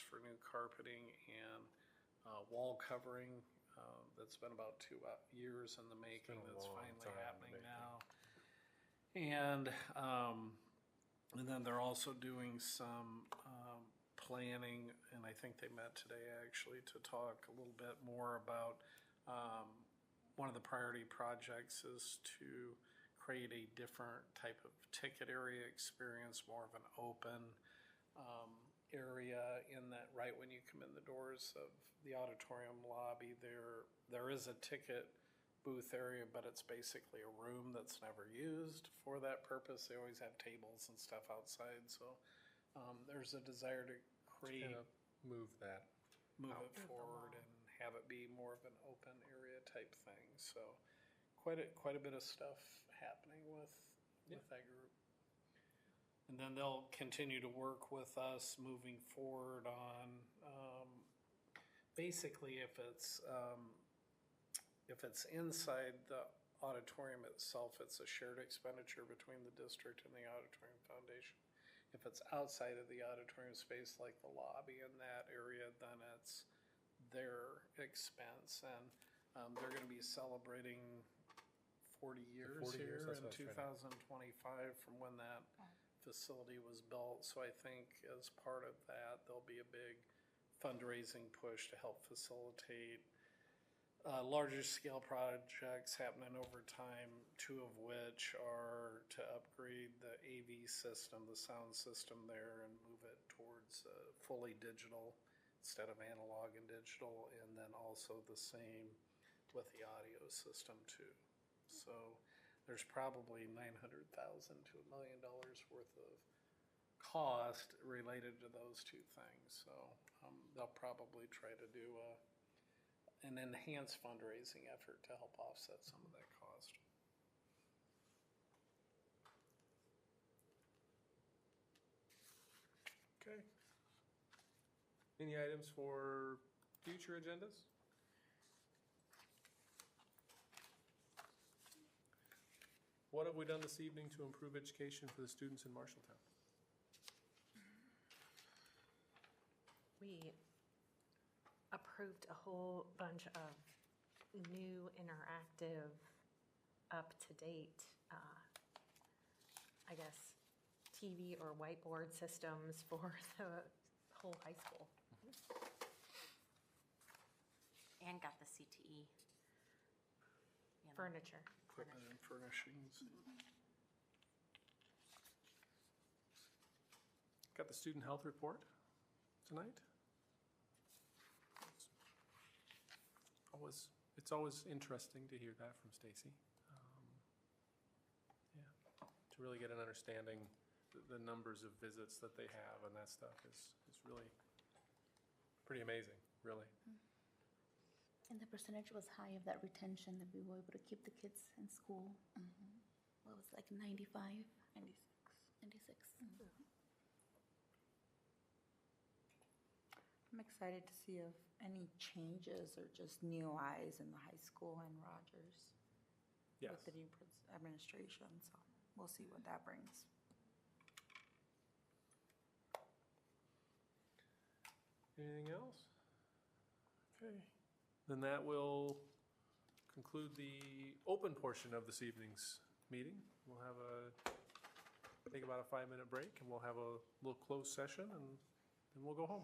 for new carpeting and wall covering. That's been about 2 years in the making. That's finally happening now. And then they're also doing some planning, and I think they met today actually to talk a little bit more about one of the priority projects is to create a different type of ticket area experience, more of an open area, in that right when you come in the doors of the auditorium lobby, there is a ticket booth area, but it's basically a room that's never used for that purpose. They always have tables and stuff outside, so there's a desire to create, move it forward and have it be more of an open area type thing. So quite a bit of stuff happening with that group. And then they'll continue to work with us moving forward on basically if it's inside the auditorium itself, it's a shared expenditure between the district and the auditorium foundation. If it's outside of the auditorium space, like the lobby in that area, then it's their expense. And they're going to be celebrating 40 years 40 years, here that's in what I was 2025 from when that facility was built. So I think as part of that, there'll be a big fundraising push to help facilitate larger scale projects happening over time, 2 of which are to upgrade the AV system, the sound system there, and move it towards fully digital instead of analog and digital, and then also the same with the audio system too. So there's probably $900,000 to $1 million worth of cost related to those 2 things. So they'll probably try to do an enhanced fundraising effort to help offset some of that cost. Okay. Any items for future agendas? What have we done this evening to improve education for the students in Marshalltown? We approved a whole bunch of new interactive, up-to-date, I guess, TV or whiteboard systems for the whole high school. And got the CTE. Furniture. Equipment and furnishings. Got the student health report tonight. It's always interesting to hear that from Stacy. To really get an understanding the numbers of visits that they have and that stuff is really pretty amazing, really. And the percentage was high of that retention that we were able to keep the kids in school. What was it, like 95? 96. I'm excited to see if any changes or just new eyes in the high school in Rogers. Yes. With the new administration, so we'll see what that brings. Anything else? Okay. Then that will conclude the open portion of this evening's meeting. We'll have take about a 5-minute break, and we'll have a little closed session, and then we'll go home.